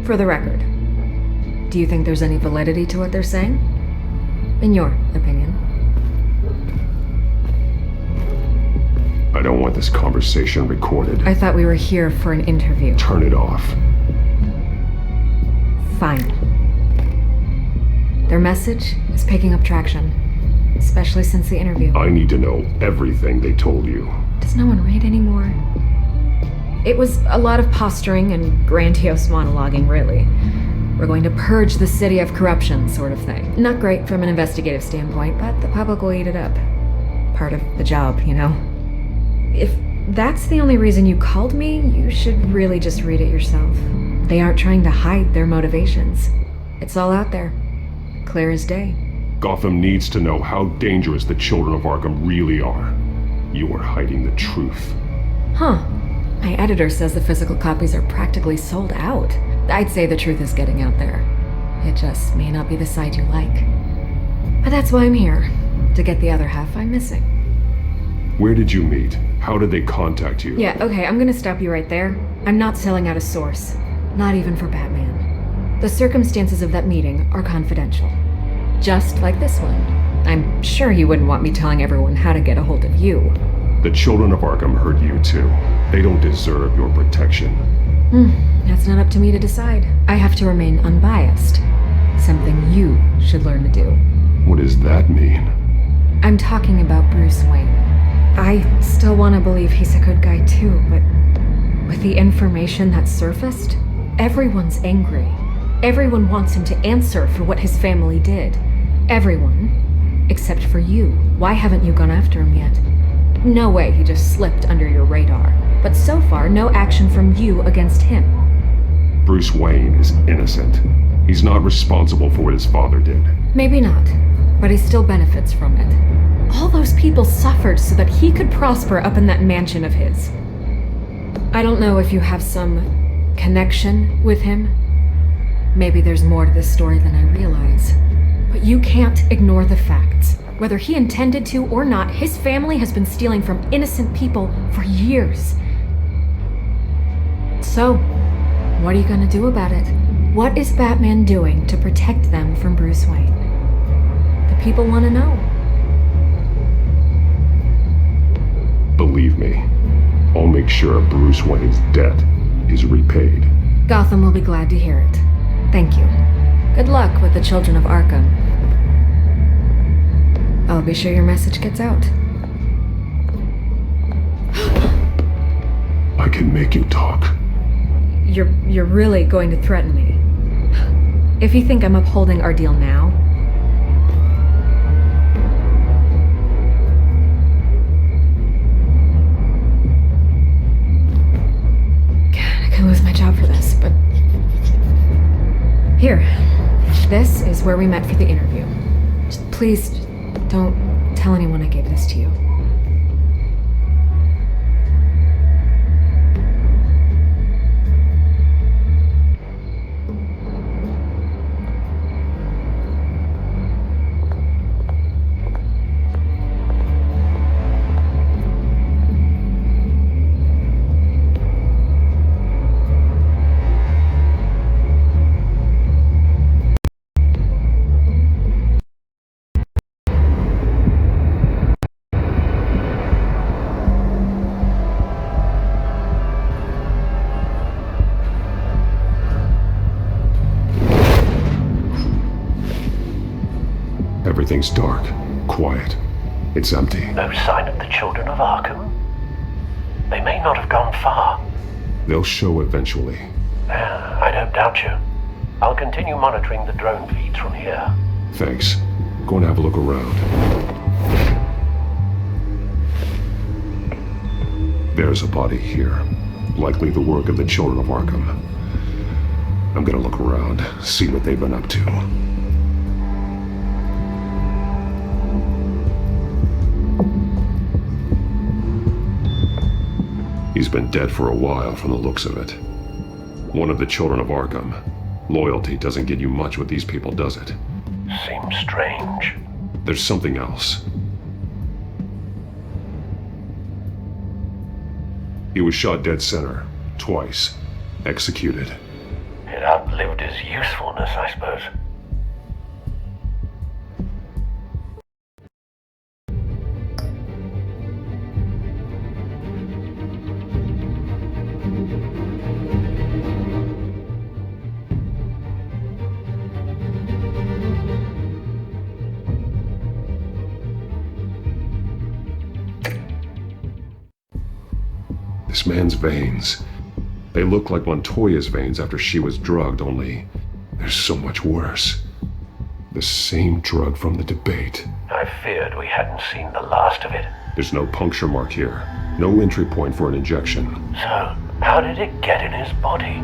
For the record, do you think there's any validity to what they're saying? In your opinion? I don't want this conversation recorded. I thought we were here for an interview. Turn it off. Fine. Their message is picking up traction, especially since the interview. I need to know everything they told you. Does no one read anymore? It was a lot of posturing and grandiose monologuing, really. We're going to purge the city of corruption, sort of thing. Not great from an investigative standpoint, but the public will eat it up. Part of the job, you know? If that's the only reason you called me, you should really just read it yourself. They aren't trying to hide their motivations. It's all out there. Clear as day. Gotham needs to know how dangerous the Children of Arkham really are. You are hiding the truth. Huh. My editor says the physical copies are practically sold out. I'd say the truth is getting out there. It just may not be the side you like. But that's why I'm here. To get the other half I'm missing. Where did you meet? How did they contact you? Yeah, okay, I'm gonna stop you right there. I'm not selling out a source. Not even for Batman. The circumstances of that meeting are confidential. Just like this one. I'm sure you wouldn't want me telling everyone how to get a hold of you. The Children of Arkham hurt you too. They don't deserve your protection. That's not up to me to decide. I have to remain unbiased. Something you should learn to do. What does that mean? I'm talking about Bruce Wayne. I still want to believe he's a good guy too, but with the information that surfaced, everyone's angry. Everyone wants him to answer for what his family did. Everyone. Except for you. Why haven't you gone after him yet? No way he just slipped under your radar. But so far, no action from you against him. Bruce Wayne is innocent. He's not responsible for what his father did. Maybe not, but he still benefits from it. All those people suffered so that he could prosper up in that mansion of his. I don't know if you have some connection with him. Maybe there's more to this story than I realize. But you can't ignore the facts. Whether he intended to or not, his family has been stealing from innocent people for years. So, what are you gonna do about it? What is Batman doing to protect them from Bruce Wayne? The people want to know. Believe me, I'll make sure Bruce Wayne's debt is repaid. Gotham will be glad to hear it. Thank you. Good luck with the Children of Arkham. I'll be sure your message gets out. I can make you talk. You're really going to threaten me. If you think I'm upholding our deal now... God, I could lose my job for this, but... Here. This is where we met for the interview. Just please, don't tell anyone I gave this to you. Everything's dark, quiet. It's empty. No sign of the children of Arkham? They may not have gone far. They'll show eventually. I don't doubt you. I'll continue monitoring the drone feeds from here. Thanks. Go and have a look around. There's a body here. Likely the work of the children of Arkham. I'm gonna look around, see what they've been up to. He's been dead for a while from the looks of it. One of the children of Arkham. Loyalty doesn't get you much with these people, does it? Seems strange. There's something else. He was shot dead center, twice. Executed. It outlived his usefulness, I suppose. This man's veins. They look like Montoya's veins after she was drugged, only they're so much worse. The same drug from the debate. I feared we hadn't seen the last of it. There's no puncture mark here. No entry point for an injection. So, how did it get in his body?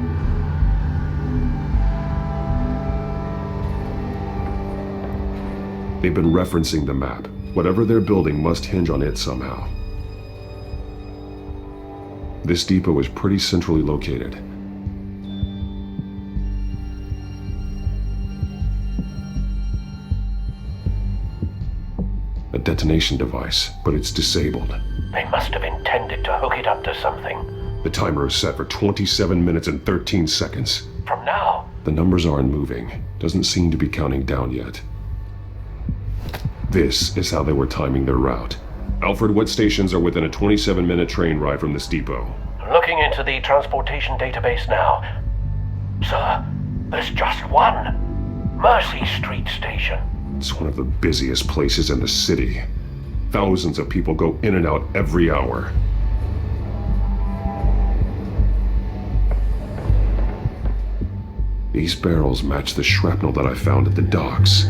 They've been referencing the map. Whatever they're building must hinge on it somehow. This depot is pretty centrally located. A detonation device, but it's disabled. They must have intended to hook it up to something. The timer is set for 27 minutes and 13 seconds. From now? The numbers aren't moving. Doesn't seem to be counting down yet. This is how they were timing their route. Alfred, what stations are within a 27-minute train ride from this depot? Looking into the transportation database now. Sir, there's just one. Mercy Street Station. It's one of the busiest places in the city. Thousands of people go in and out every hour. These barrels match the shrapnel that I found at the docks.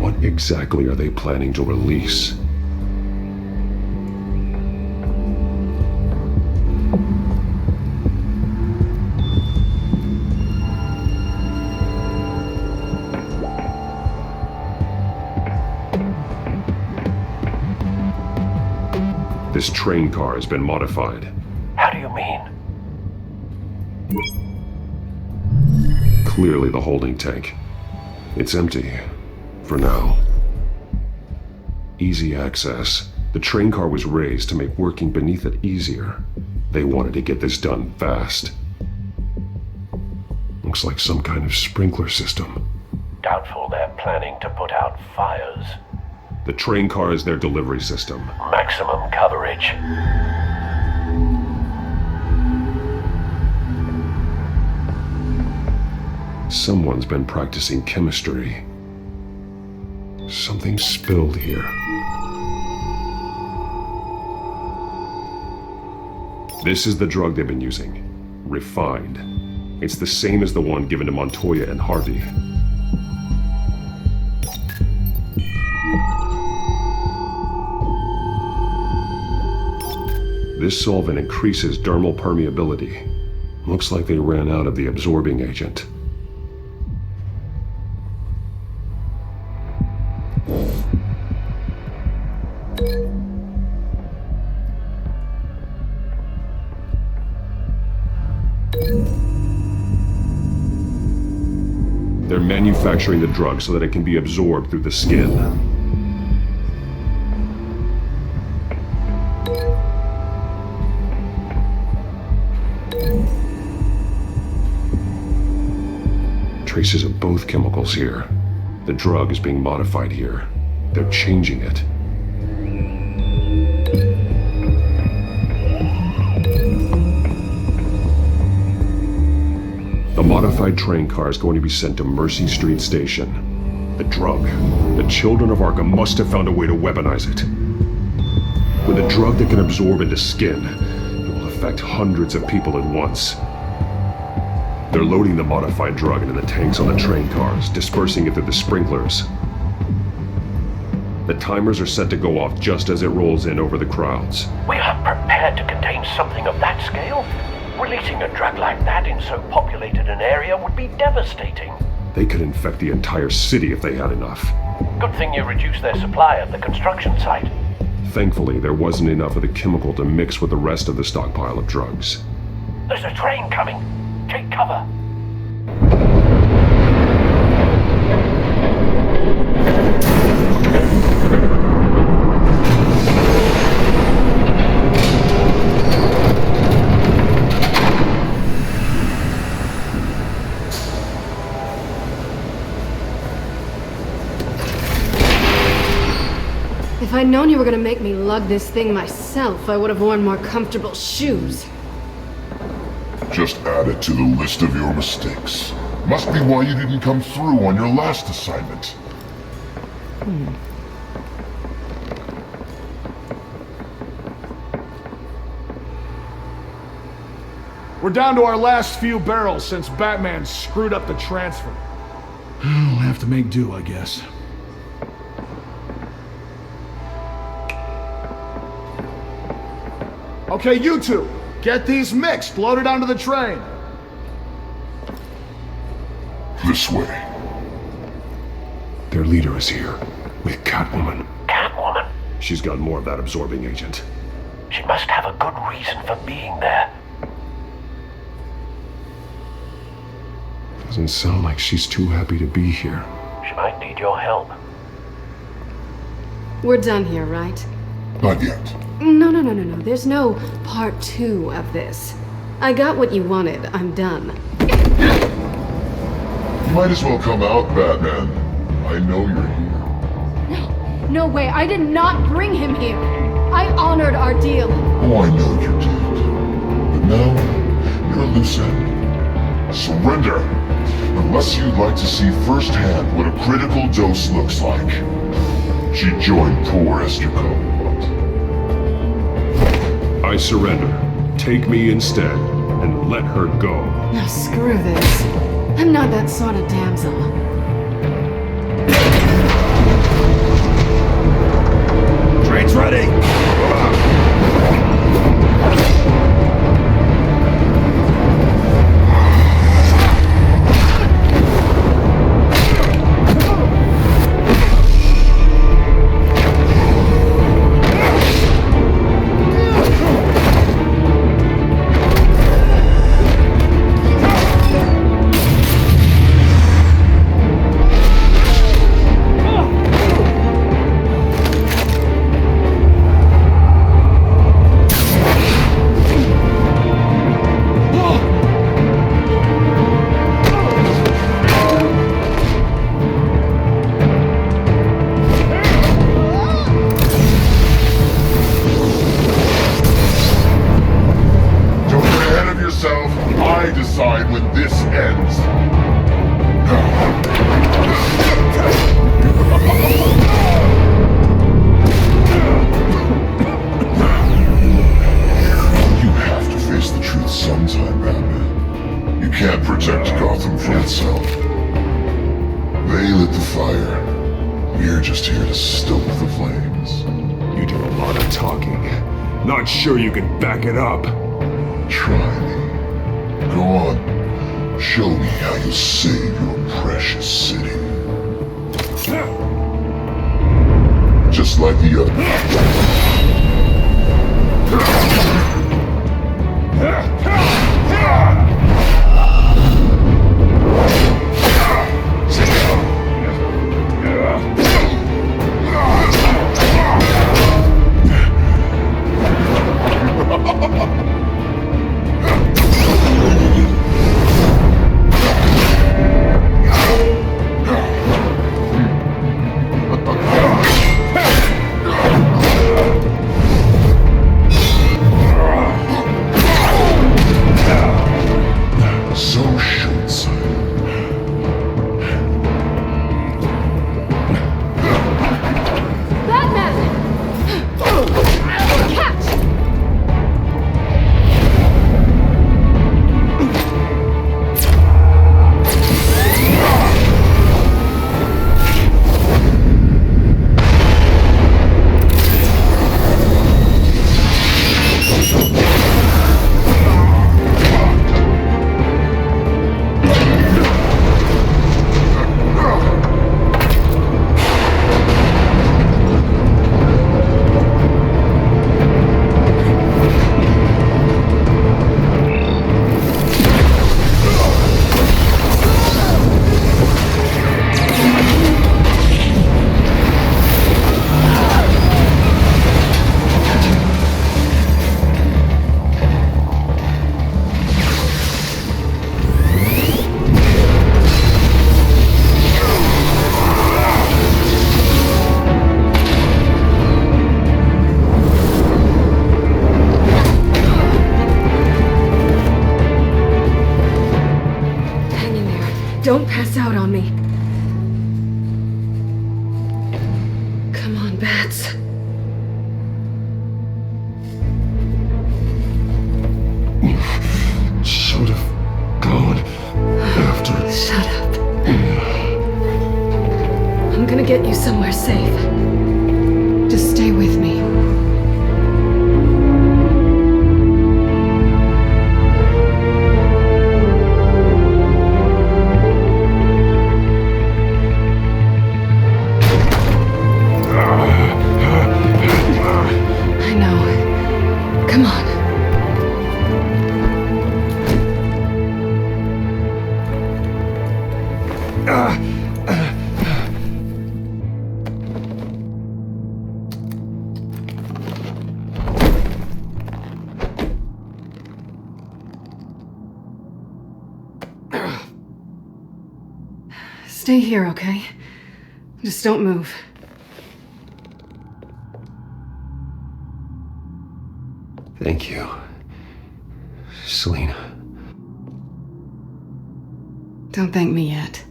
What exactly are they planning to release? This train car has been modified. How do you mean? Clearly the holding tank. It's empty. For now. Easy access. The train car was raised to make working beneath it easier. They wanted to get this done fast. Looks like some kind of sprinkler system. Doubtful they're planning to put out fires. The train car is their delivery system. Maximum coverage. Someone's been practicing chemistry. Something spilled here. This is the drug they've been using. Refined. It's the same as the one given to Montoya and Harvey. This solvent increases dermal permeability. Looks like they ran out of the absorbing agent. They're manufacturing the drug so that it can be absorbed through the skin. Traces of both chemicals here. The drug is being modified here. They're changing it. The modified train car is going to be sent to Mercy Street Station. The drug. The children of Arkham must have found a way to weaponize it. With a drug that can absorb into skin, it will affect hundreds of people at once. They're loading the modified drug into the tanks on the train cars, dispersing it through the sprinklers. The timers are set to go off just as it rolls in over the crowds. We are prepared to contain something of that scale? Releasing a drug like that in so populated an area would be devastating. They could infect the entire city if they had enough. Good thing you reduced their supply at the construction site. Thankfully, there wasn't enough of the chemical to mix with the rest of the stockpile of drugs. There's a train coming. Take cover. If I'd known you were gonna make me lug this thing myself, I would have worn more comfortable shoes. Just add it to the list of your mistakes. Must be why you didn't come through on your last assignment. We're down to our last few barrels since Batman screwed up the transfer. We'll have to make do, I guess. Okay, you two, get these mixed, loaded onto the train. This way. Their leader is here, with Catwoman. Catwoman? She's got more of that absorbing agent. She must have a good reason for being there. Doesn't sound like she's too happy to be here. She might need your help. We're done here, right? Not yet. No. There's no part 2 of this. I got what you wanted. I'm done. You might as well come out, Batman. I know you're here. No way. I did not bring him here. I honored our deal. Oh, I know you did. But now, you're a loose end. Surrender! Unless you'd like to see firsthand what a critical dose looks like. She joined poor Esther Cole. I surrender. Take me instead, and let her go. Now screw this. I'm not that sort of damsel. Train's ready! I decide when this ends. protect Gotham from itself. They lit the fire. We're just here to stoke the flames. You do a lot of talking. Not sure you can back it up. Try me. Go on. Show me how you save your precious city. Just like the other. Don't pass out on me. Come on, Bats. You should have gone after. Shut up. I'm gonna get you somewhere safe. Just stay with me. Stay here, okay? Just don't move. Thank you, Selina. Don't thank me yet.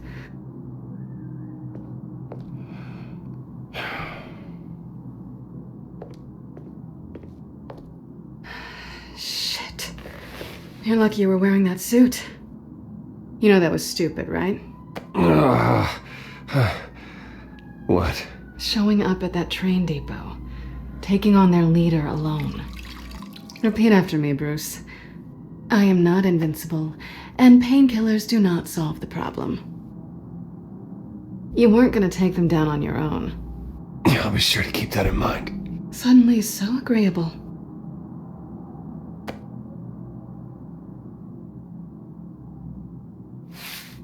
Shit. You're lucky you were wearing that suit. You know that was stupid, right? What? Showing up at that train depot. Taking on their leader alone. Repeat after me, Bruce. I am not invincible, and painkillers do not solve the problem. You weren't gonna take them down on your own. I'll be sure to keep that in mind. Suddenly so agreeable.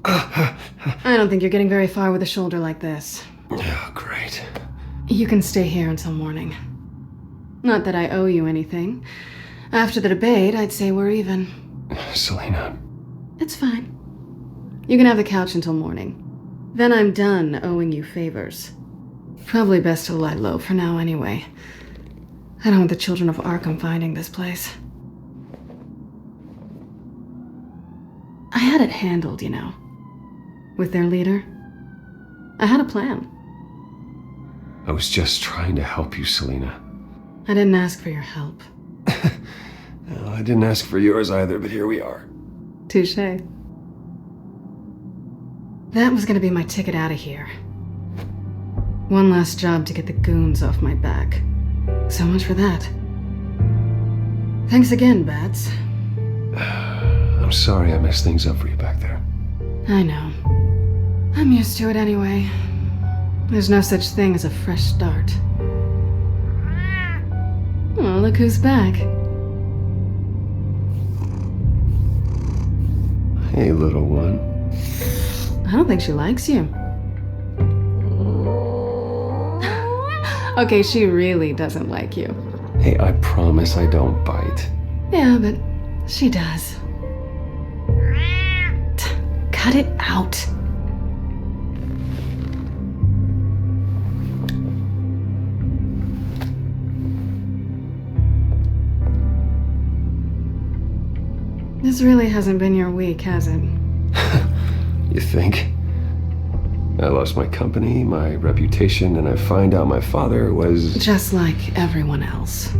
I don't think you're getting very far with a shoulder like this. Oh, great. You can stay here until morning. Not that I owe you anything. After the debate, I'd say we're even. Selina. It's fine. You can have the couch until morning. Then I'm done owing you favors. Probably best to lie low for now anyway. I don't want the children of Arkham finding this place. I had it handled, you know. With their leader. I had a plan. I was just trying to help you, Selina. I didn't ask for your help. No, I didn't ask for yours either, but here we are. Touché. That was gonna be my ticket out of here. One last job to get the goons off my back. So much for that. Thanks again, Bats. I'm sorry I messed things up for you back there. I know. I'm used to it anyway. There's no such thing as a fresh start. Oh, look who's back. Hey, little one. I don't think she likes you. Okay, she really doesn't like you. Hey, I promise I don't bite. Yeah, but she does. Cut it out. This really hasn't been your week, has it? You think? I lost my company, my reputation, and I find out my father was... Just like everyone else.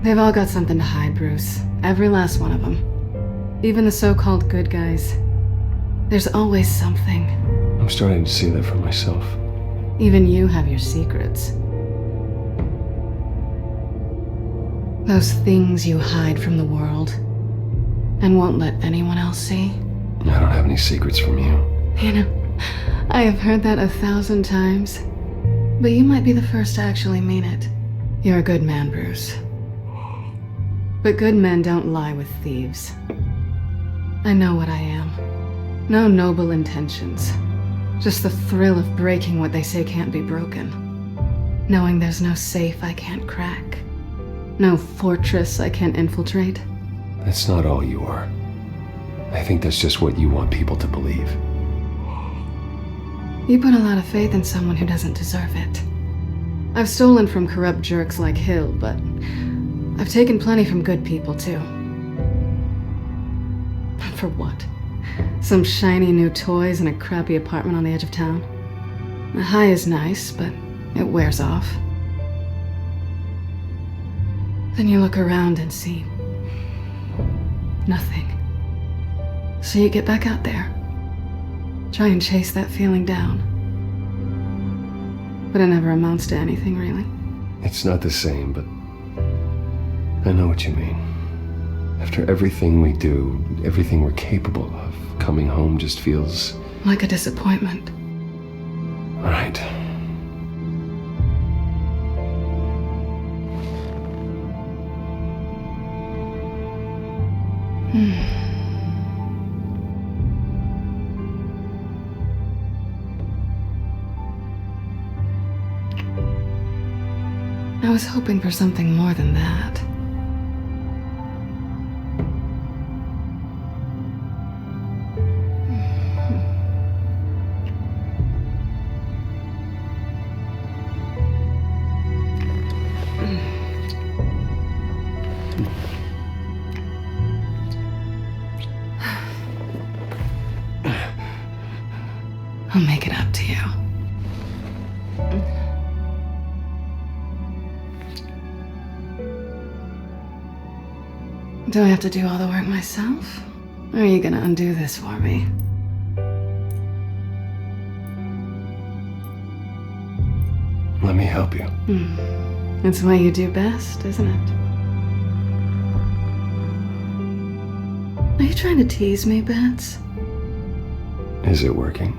They've all got something to hide, Bruce. Every last one of them. Even the so-called good guys. There's always something. I'm starting to see that for myself. Even you have your secrets. Those things you hide from the world and won't let anyone else see. I don't have any secrets from you. You know, I have heard that 1,000 times, but you might be the first to actually mean it. You're a good man, Bruce. But good men don't lie with thieves. I know what I am. No noble intentions. Just the thrill of breaking what they say can't be broken. Knowing there's no safe I can't crack. No fortress I can't infiltrate. That's not all you are. I think that's just what you want people to believe. You put a lot of faith in someone who doesn't deserve it. I've stolen from corrupt jerks like Hill, but I've taken plenty from good people, too. For what? Some shiny new toys and a crappy apartment on the edge of town? The high is nice, but it wears off. Then you look around and see nothing. So you get back out there. Try and chase that feeling down. But it never amounts to anything, really. It's not the same, but I know what you mean. After everything we do, everything we're capable of, coming home just feels... like a disappointment. All right. I was hoping for something more than that. I'll make it up to you. Do I have to do all the work myself? Or are you gonna undo this for me? Let me help you. It's what you do best, isn't it? Are you trying to tease me, Bats? Is it working?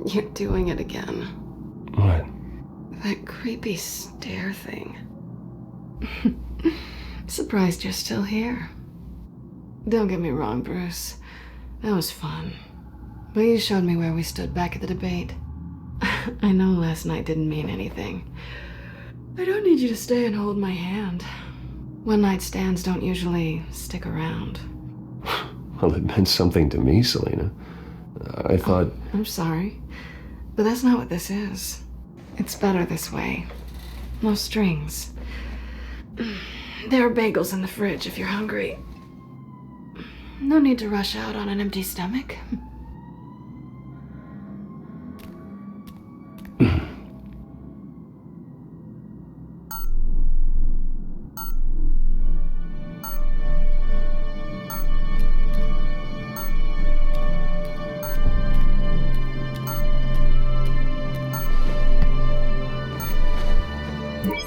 You're doing it again. What? That creepy stare thing. Surprised you're still here. Don't get me wrong, Bruce. That was fun. But you showed me where we stood back at the debate. I know last night didn't mean anything. I don't need you to stay and hold my hand. One-night stands don't usually stick around. Well, it meant something to me, Selena. I thought... I'm sorry, but that's not what this is. It's better this way. No strings. There are bagels in the fridge if you're hungry. No need to rush out on an empty stomach.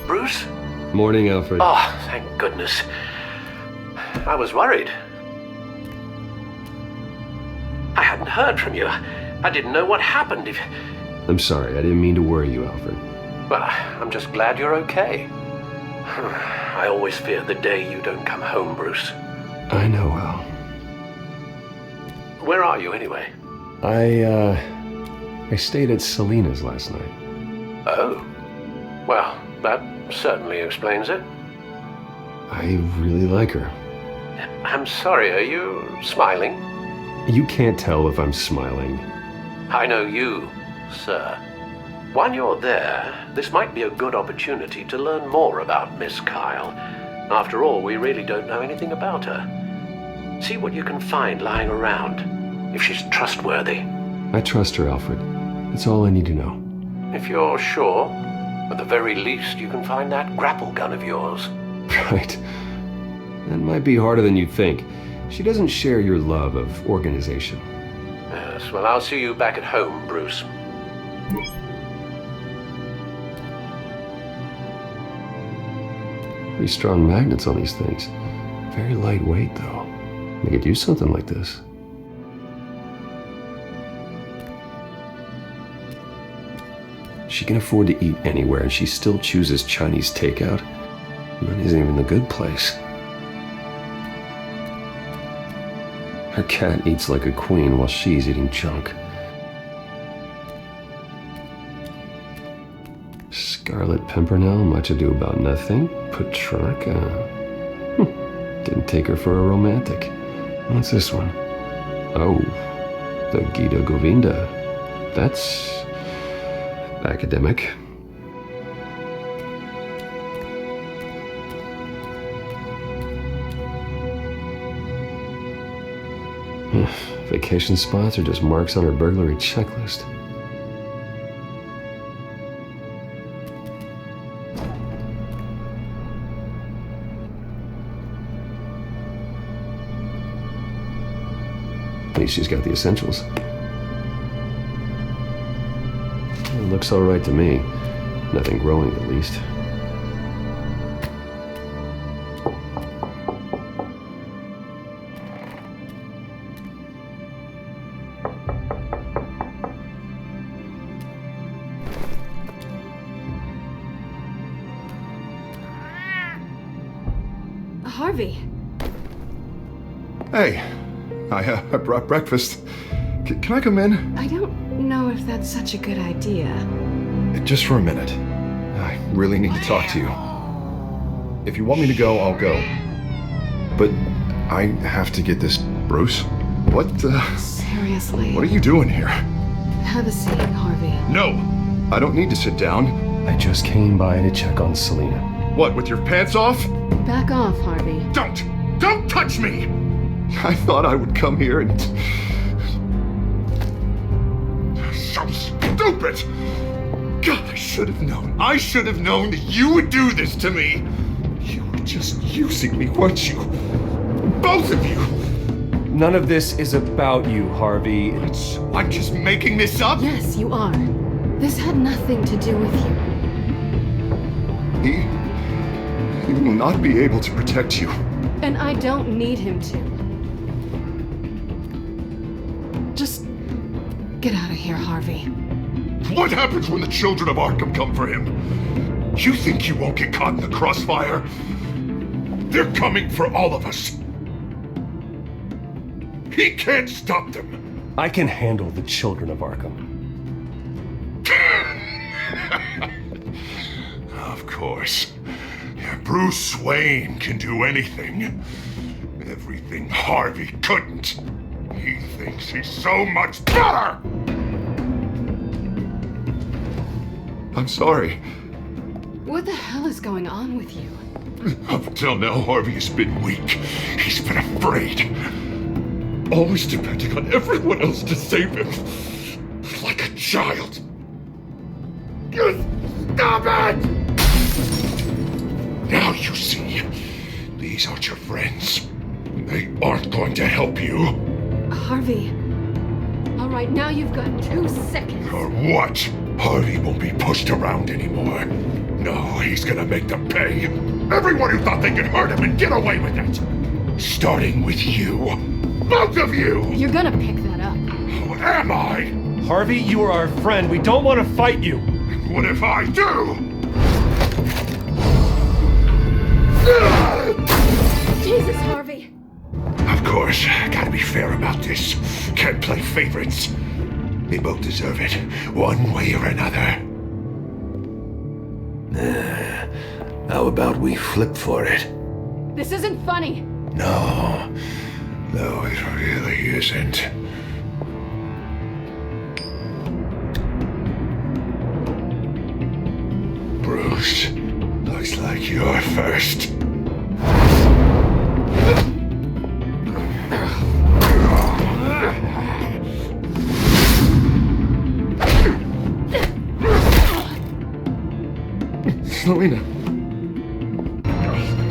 Bruce? Morning, Alfred. Oh, thank goodness. I was worried. I hadn't heard from you. I didn't know what happened. I'm sorry, I didn't mean to worry you, Alfred. Well, I'm just glad you're okay. I always fear the day you don't come home, Bruce. I know, Al. Where are you, anyway? I stayed at Selena's last night. Oh. Well, that certainly explains it. I really like her. I'm sorry, are you smiling? You can't tell if I'm smiling. I know you, sir. While you're there, this might be a good opportunity to learn more about Miss Kyle. After all, we really don't know anything about her. See what you can find lying around, if she's trustworthy. I trust her, Alfred. That's all I need to know. If you're sure, at the very least, you can find that grapple gun of yours. Right. That might be harder than you'd think. She doesn't share your love of organization. Yes, well, I'll see you back at home, Bruce. Pretty strong magnets on these things. Very lightweight, though. They could use something like this. She can afford to eat anywhere, and she still chooses Chinese takeout. And that isn't even the good place. Her cat eats like a queen while she's eating junk. Scarlet Pimpernel, Much Ado About Nothing, Petrarca. Didn't take her for a romantic. What's this one? Oh, the Gita Govinda. That's academic. Vacation spots are just marks on her burglary checklist. At least she's got the essentials. It looks all right to me. Nothing growing, at least. Harvey. Hey, I brought breakfast. Can I come in? I don't know if that's such a good idea. Just for a minute. I really need to talk to you. If you want me to go, I'll go. But I have to get this... Bruce? What, Seriously? What are you doing here? Have a seat, Harvey. No! I don't need to sit down. I just came by to check on Selena. What, with your pants off? Back off, Harvey. Don't touch me! I thought I would come here and... So stupid! God, I should have known. I should have known that you would do this to me. You were just using me, weren't you? Both of you! None of this is about you, Harvey. I'm just making this up? Yes, you are. This had nothing to do with you. He will not be able to protect you. And I don't need him to. Just get out of here, Harvey. What happens when the children of Arkham come for him? You think you won't get caught in the crossfire? They're coming for all of us. He can't stop them. I can handle the children of Arkham. Of course. Bruce Wayne can do anything. Everything Harvey couldn't. He thinks he's so much better! I'm sorry. What the hell is going on with you? Up until now, Harvey has been weak. He's been afraid. Always depending on everyone else to save him. Like a child. Stop it! Now you see. These aren't your friends. They aren't going to help you. Harvey. All right, now you've got 2 seconds. Or what? Harvey won't be pushed around anymore. No, he's gonna make them pay. Everyone who thought they could hurt him and get away with it. Starting with you. Both of you! You're gonna pick that up. Who am I? Harvey, you are our friend. We don't want to fight you. What if I do? Jesus, Harvey. Of course, gotta be fair about this. Can't play favorites. They both deserve it, one way or another. How about we flip for it? This isn't funny. No, it really isn't. Bruce, looks like you're first. Selena.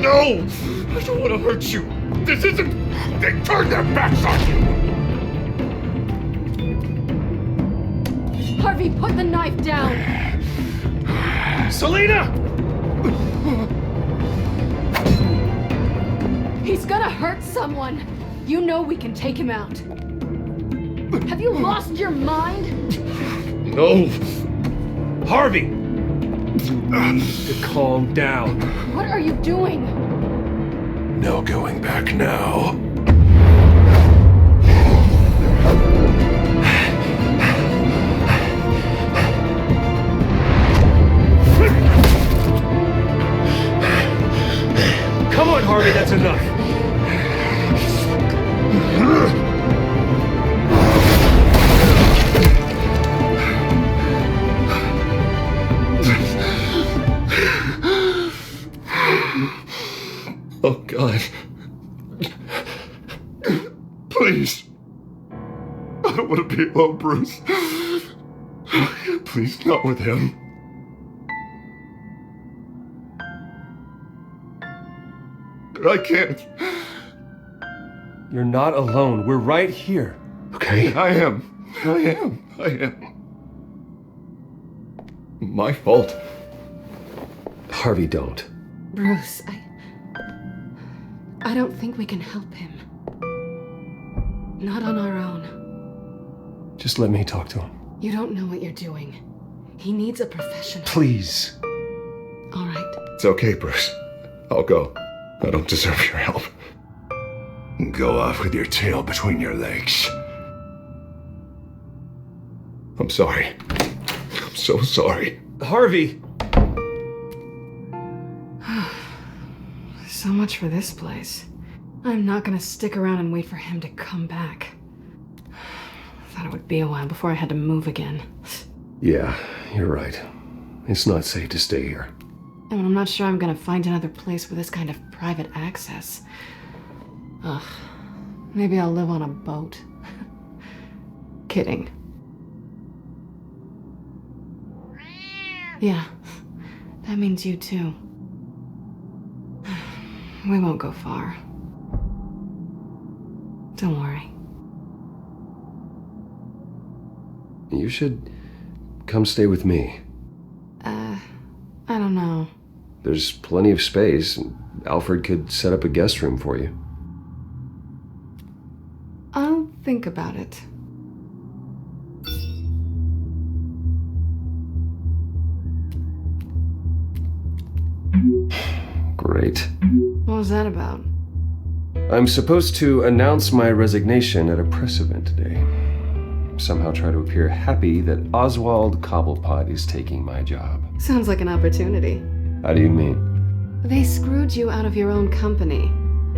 No! I don't want to hurt you. This isn't... They turned their backs on you! Harvey, put the knife down! Selena! He's gonna hurt someone! You know we can take him out. Have you lost your mind? No! Harvey! To calm down. What are you doing? No going back now. Come on, Harvey, that's enough. Oh, God. Please. I don't want to be alone, Bruce. Please, not with him. I can't. You're not alone. We're right here. Okay, I am. My fault. Harvey, don't. Bruce, I don't think we can help him. Not on our own. Just let me talk to him. You don't know what you're doing. He needs a professional. Please. All right. It's okay, Bruce. I'll go. I don't deserve your help. Go off with your tail between your legs. I'm sorry. I'm so sorry. Harvey! So much for this place. I'm not gonna stick around and wait for him to come back. Thought it would be a while before I had to move again. Yeah, you're right. It's not safe to stay here. And I'm not sure I'm gonna find another place with this kind of private access. Ugh. Maybe I'll live on a boat. Kidding. Yeah, that means you too. We won't go far. Don't worry. You should come stay with me. I don't know. There's plenty of space. Alfred could set up a guest room for you. I'll think about it. Great. What was that about? I'm supposed to announce my resignation at a press event today. Somehow try to appear happy that Oswald Cobblepot is taking my job. Sounds like an opportunity. How do you mean? They screwed you out of your own company.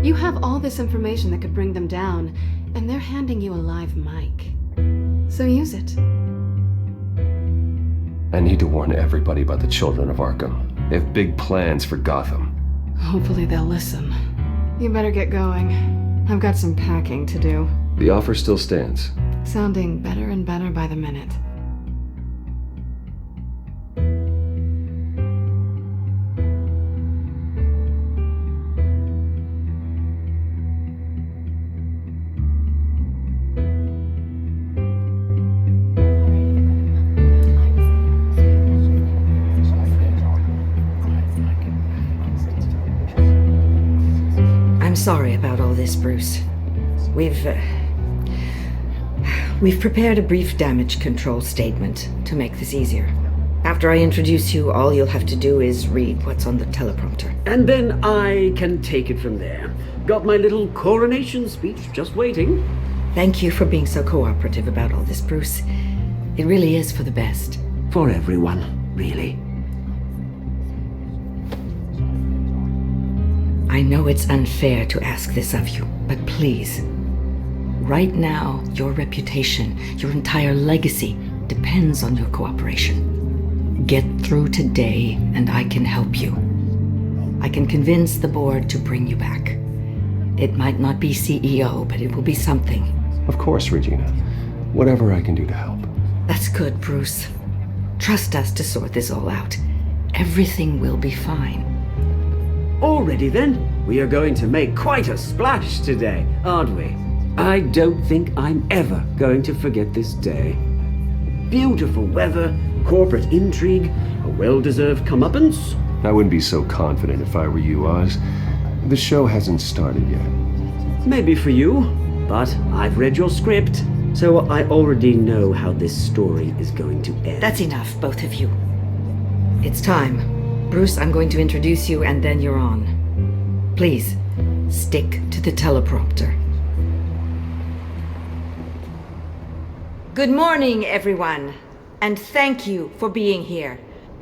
You have all this information that could bring them down, and they're handing you a live mic. So use it. I need to warn everybody about the children of Arkham. They have big plans for Gotham. Hopefully they'll listen. You better get going. I've got some packing to do. The offer still stands. Sounding better and better by the minute. I'm sorry about all this, Bruce. We've prepared a brief damage control statement to make this easier. After I introduce you, all you'll have to do is read what's on the teleprompter. And then I can take it from there. Got my little coronation speech just waiting. Thank you for being so cooperative about all this, Bruce. It really is for the best. For everyone, really. I know it's unfair to ask this of you, but please. Right now, your reputation, your entire legacy, depends on your cooperation. Get through today, and I can help you. I can convince the board to bring you back. It might not be CEO, but it will be something. Of course, Regina. Whatever I can do to help. That's good, Bruce. Trust us to sort this all out. Everything will be fine. Already then, we are going to make quite a splash today, aren't we? I don't think I'm ever going to forget this day. Beautiful weather, corporate intrigue, a well-deserved comeuppance. I wouldn't be so confident if I were you, Oz. The show hasn't started yet. Maybe for you, but I've read your script, so I already know how this story is going to end. That's enough, both of you. It's time. Bruce, I'm going to introduce you, and then you're on. Please, stick to the teleprompter. Good morning, everyone, and thank you for being here.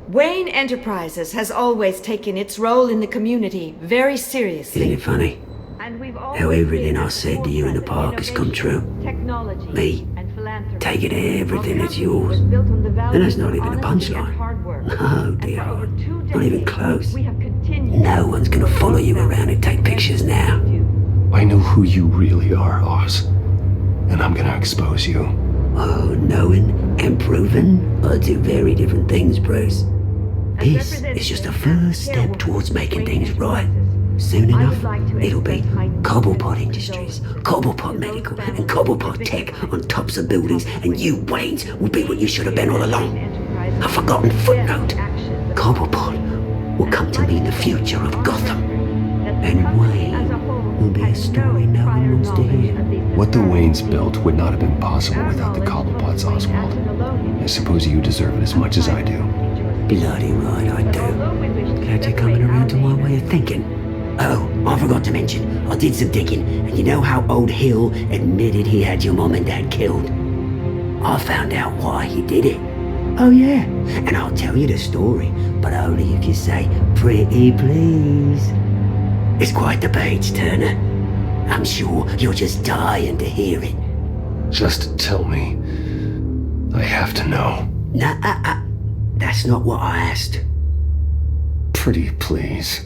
Wayne Enterprises has always taken its role in the community very seriously. Isn't it funny? How everything I said to you in the park has come true. Me, taking everything that's yours. And that's not even a punchline. No, dear heart. Not even close. No one's gonna follow you around and take pictures now. I know who you really are, Oz. And I'm gonna expose you. Oh, knowing and proving are two very different things, Bruce. This is just a first step towards making things right. Soon enough, it'll be Cobblepot Industries, Cobblepot Medical, and Cobblepot Tech on tops of buildings, and you, Waynes, will be what you should have been all along. A forgotten footnote. Cobblepot will come to mean the future of Gotham. And Wayne will be a story no one wants to hear. What the Waynes built would not have been possible without the Cobblepots, Oswald. I suppose you deserve it as much as I do. Bloody right I do. Glad you're coming around to my way of thinking. Oh, I forgot to mention, I did some digging, and you know how old Hill admitted he had your mom and dad killed? I found out why he did it. Oh yeah, and I'll tell you the story, but only if you say, pretty please. It's quite the page turner. I'm sure you're just dying to hear it. Just tell me. I have to know. Nah, that's not what I asked. Pretty please.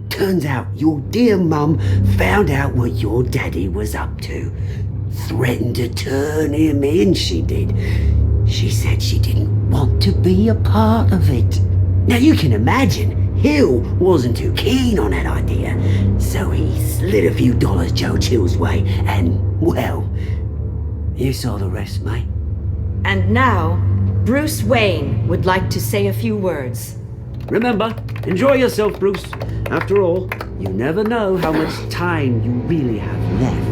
Turns out your dear mum found out what your daddy was up to. Threatened to turn him in, she did. She said she didn't want to be a part of it. Now you can imagine, Hill wasn't too keen on that idea, so he slid a few dollars Joe Chill's way, and, well, you saw the rest, mate. And now, Bruce Wayne would like to say a few words. Remember, enjoy yourself, Bruce. After all, you never know how much time you really have left.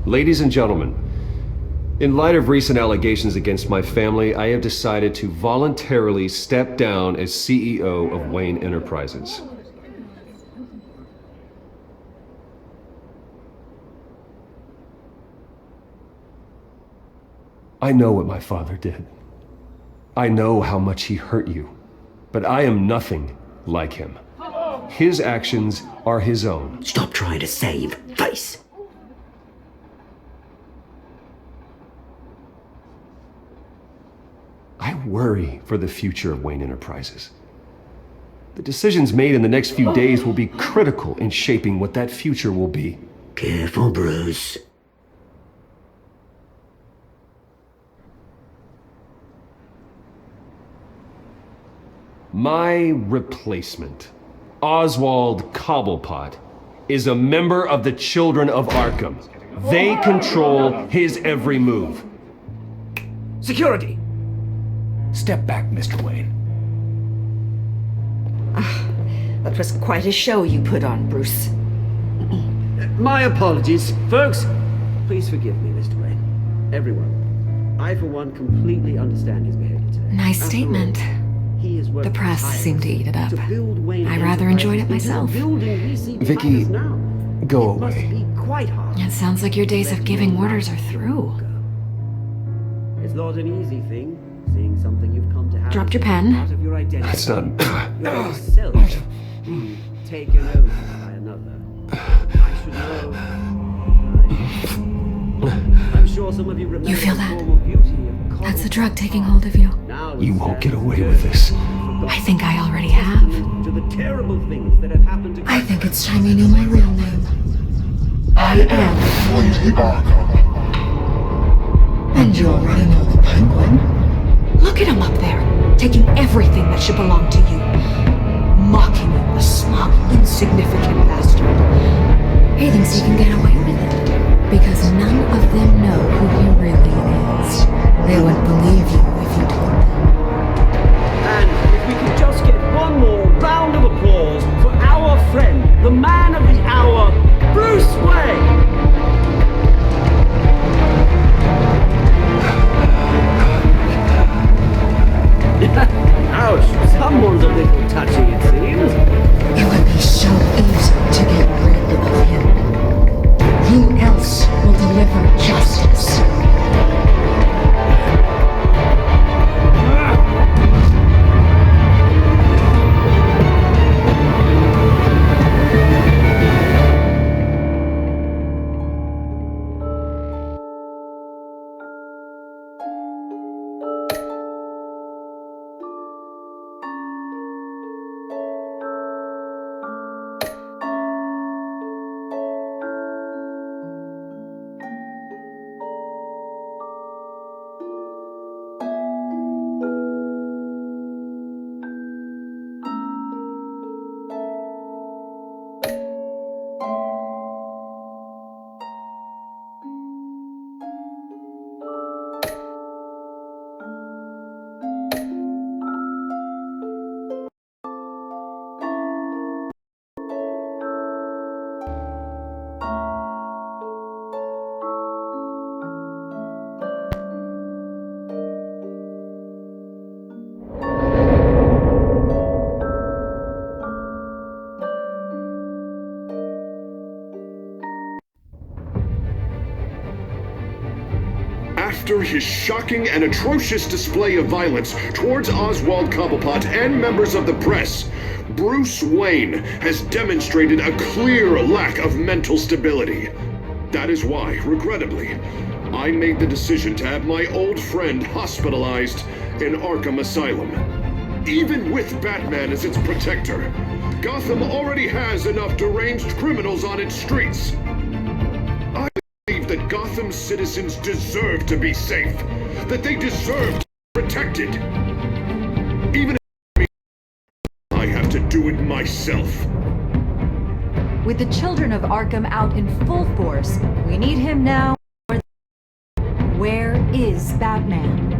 Ladies and gentlemen, in light of recent allegations against my family, I have decided to voluntarily step down as CEO of Wayne Enterprises. I know what my father did. I know how much he hurt you, but I am nothing like him. His actions are his own. Stop trying to save face. I worry for the future of Wayne Enterprises. The decisions made in the next few days will be critical in shaping what that future will be. Careful, Bruce. My replacement, Oswald Cobblepot, is a member of the Children of Arkham. They control his every move. Security! Step back, Mr. Wayne. That was quite a show you put on, Bruce. My apologies. Folks, please forgive me, Mr. Wayne. Everyone. I, for one, completely understand his behavior today. Nice statement. The press seemed to eat it up. I rather enjoyed it myself. Vicky, go away. It sounds like your days of giving orders are through. It's not an easy thing, seeing something you've come to have. Dropped your pen. Part of your identity. That's not... Yourself being taken over by another. I should know. I'm sure some of you remember. You feel that? The formal beauty of That's the drug taking hold of you. You won't get away with this. I think I already have. To the terrible things that have happened to I think it's time you knew my real name. I am Lady Arkham. And you already know the Penguin. Look at him up there, taking everything that should belong to you. Mocking you, a smug, insignificant bastard. He thinks he can get away with it. Because none of them know who he really is. They wouldn't believe you if you told them. And if we could just get one more round of applause for our friend, the man of the hour, Bruce Wayne! Ouch, someone's a little touchy, it seems. It would be so easy to get rid of him. Who else will deliver justice? After his shocking and atrocious display of violence towards Oswald Cobblepot and members of the press, Bruce Wayne has demonstrated a clear lack of mental stability. That is why, regrettably, I made the decision to have my old friend hospitalized in Arkham Asylum. Even with Batman as its protector, Gotham already has enough deranged criminals on its streets. I believe that Gotham's citizens deserve to be safe, that they deserve to be protected. Even if I have to do it myself. With the children of Arkham out in full force, we need him now. Where is Batman?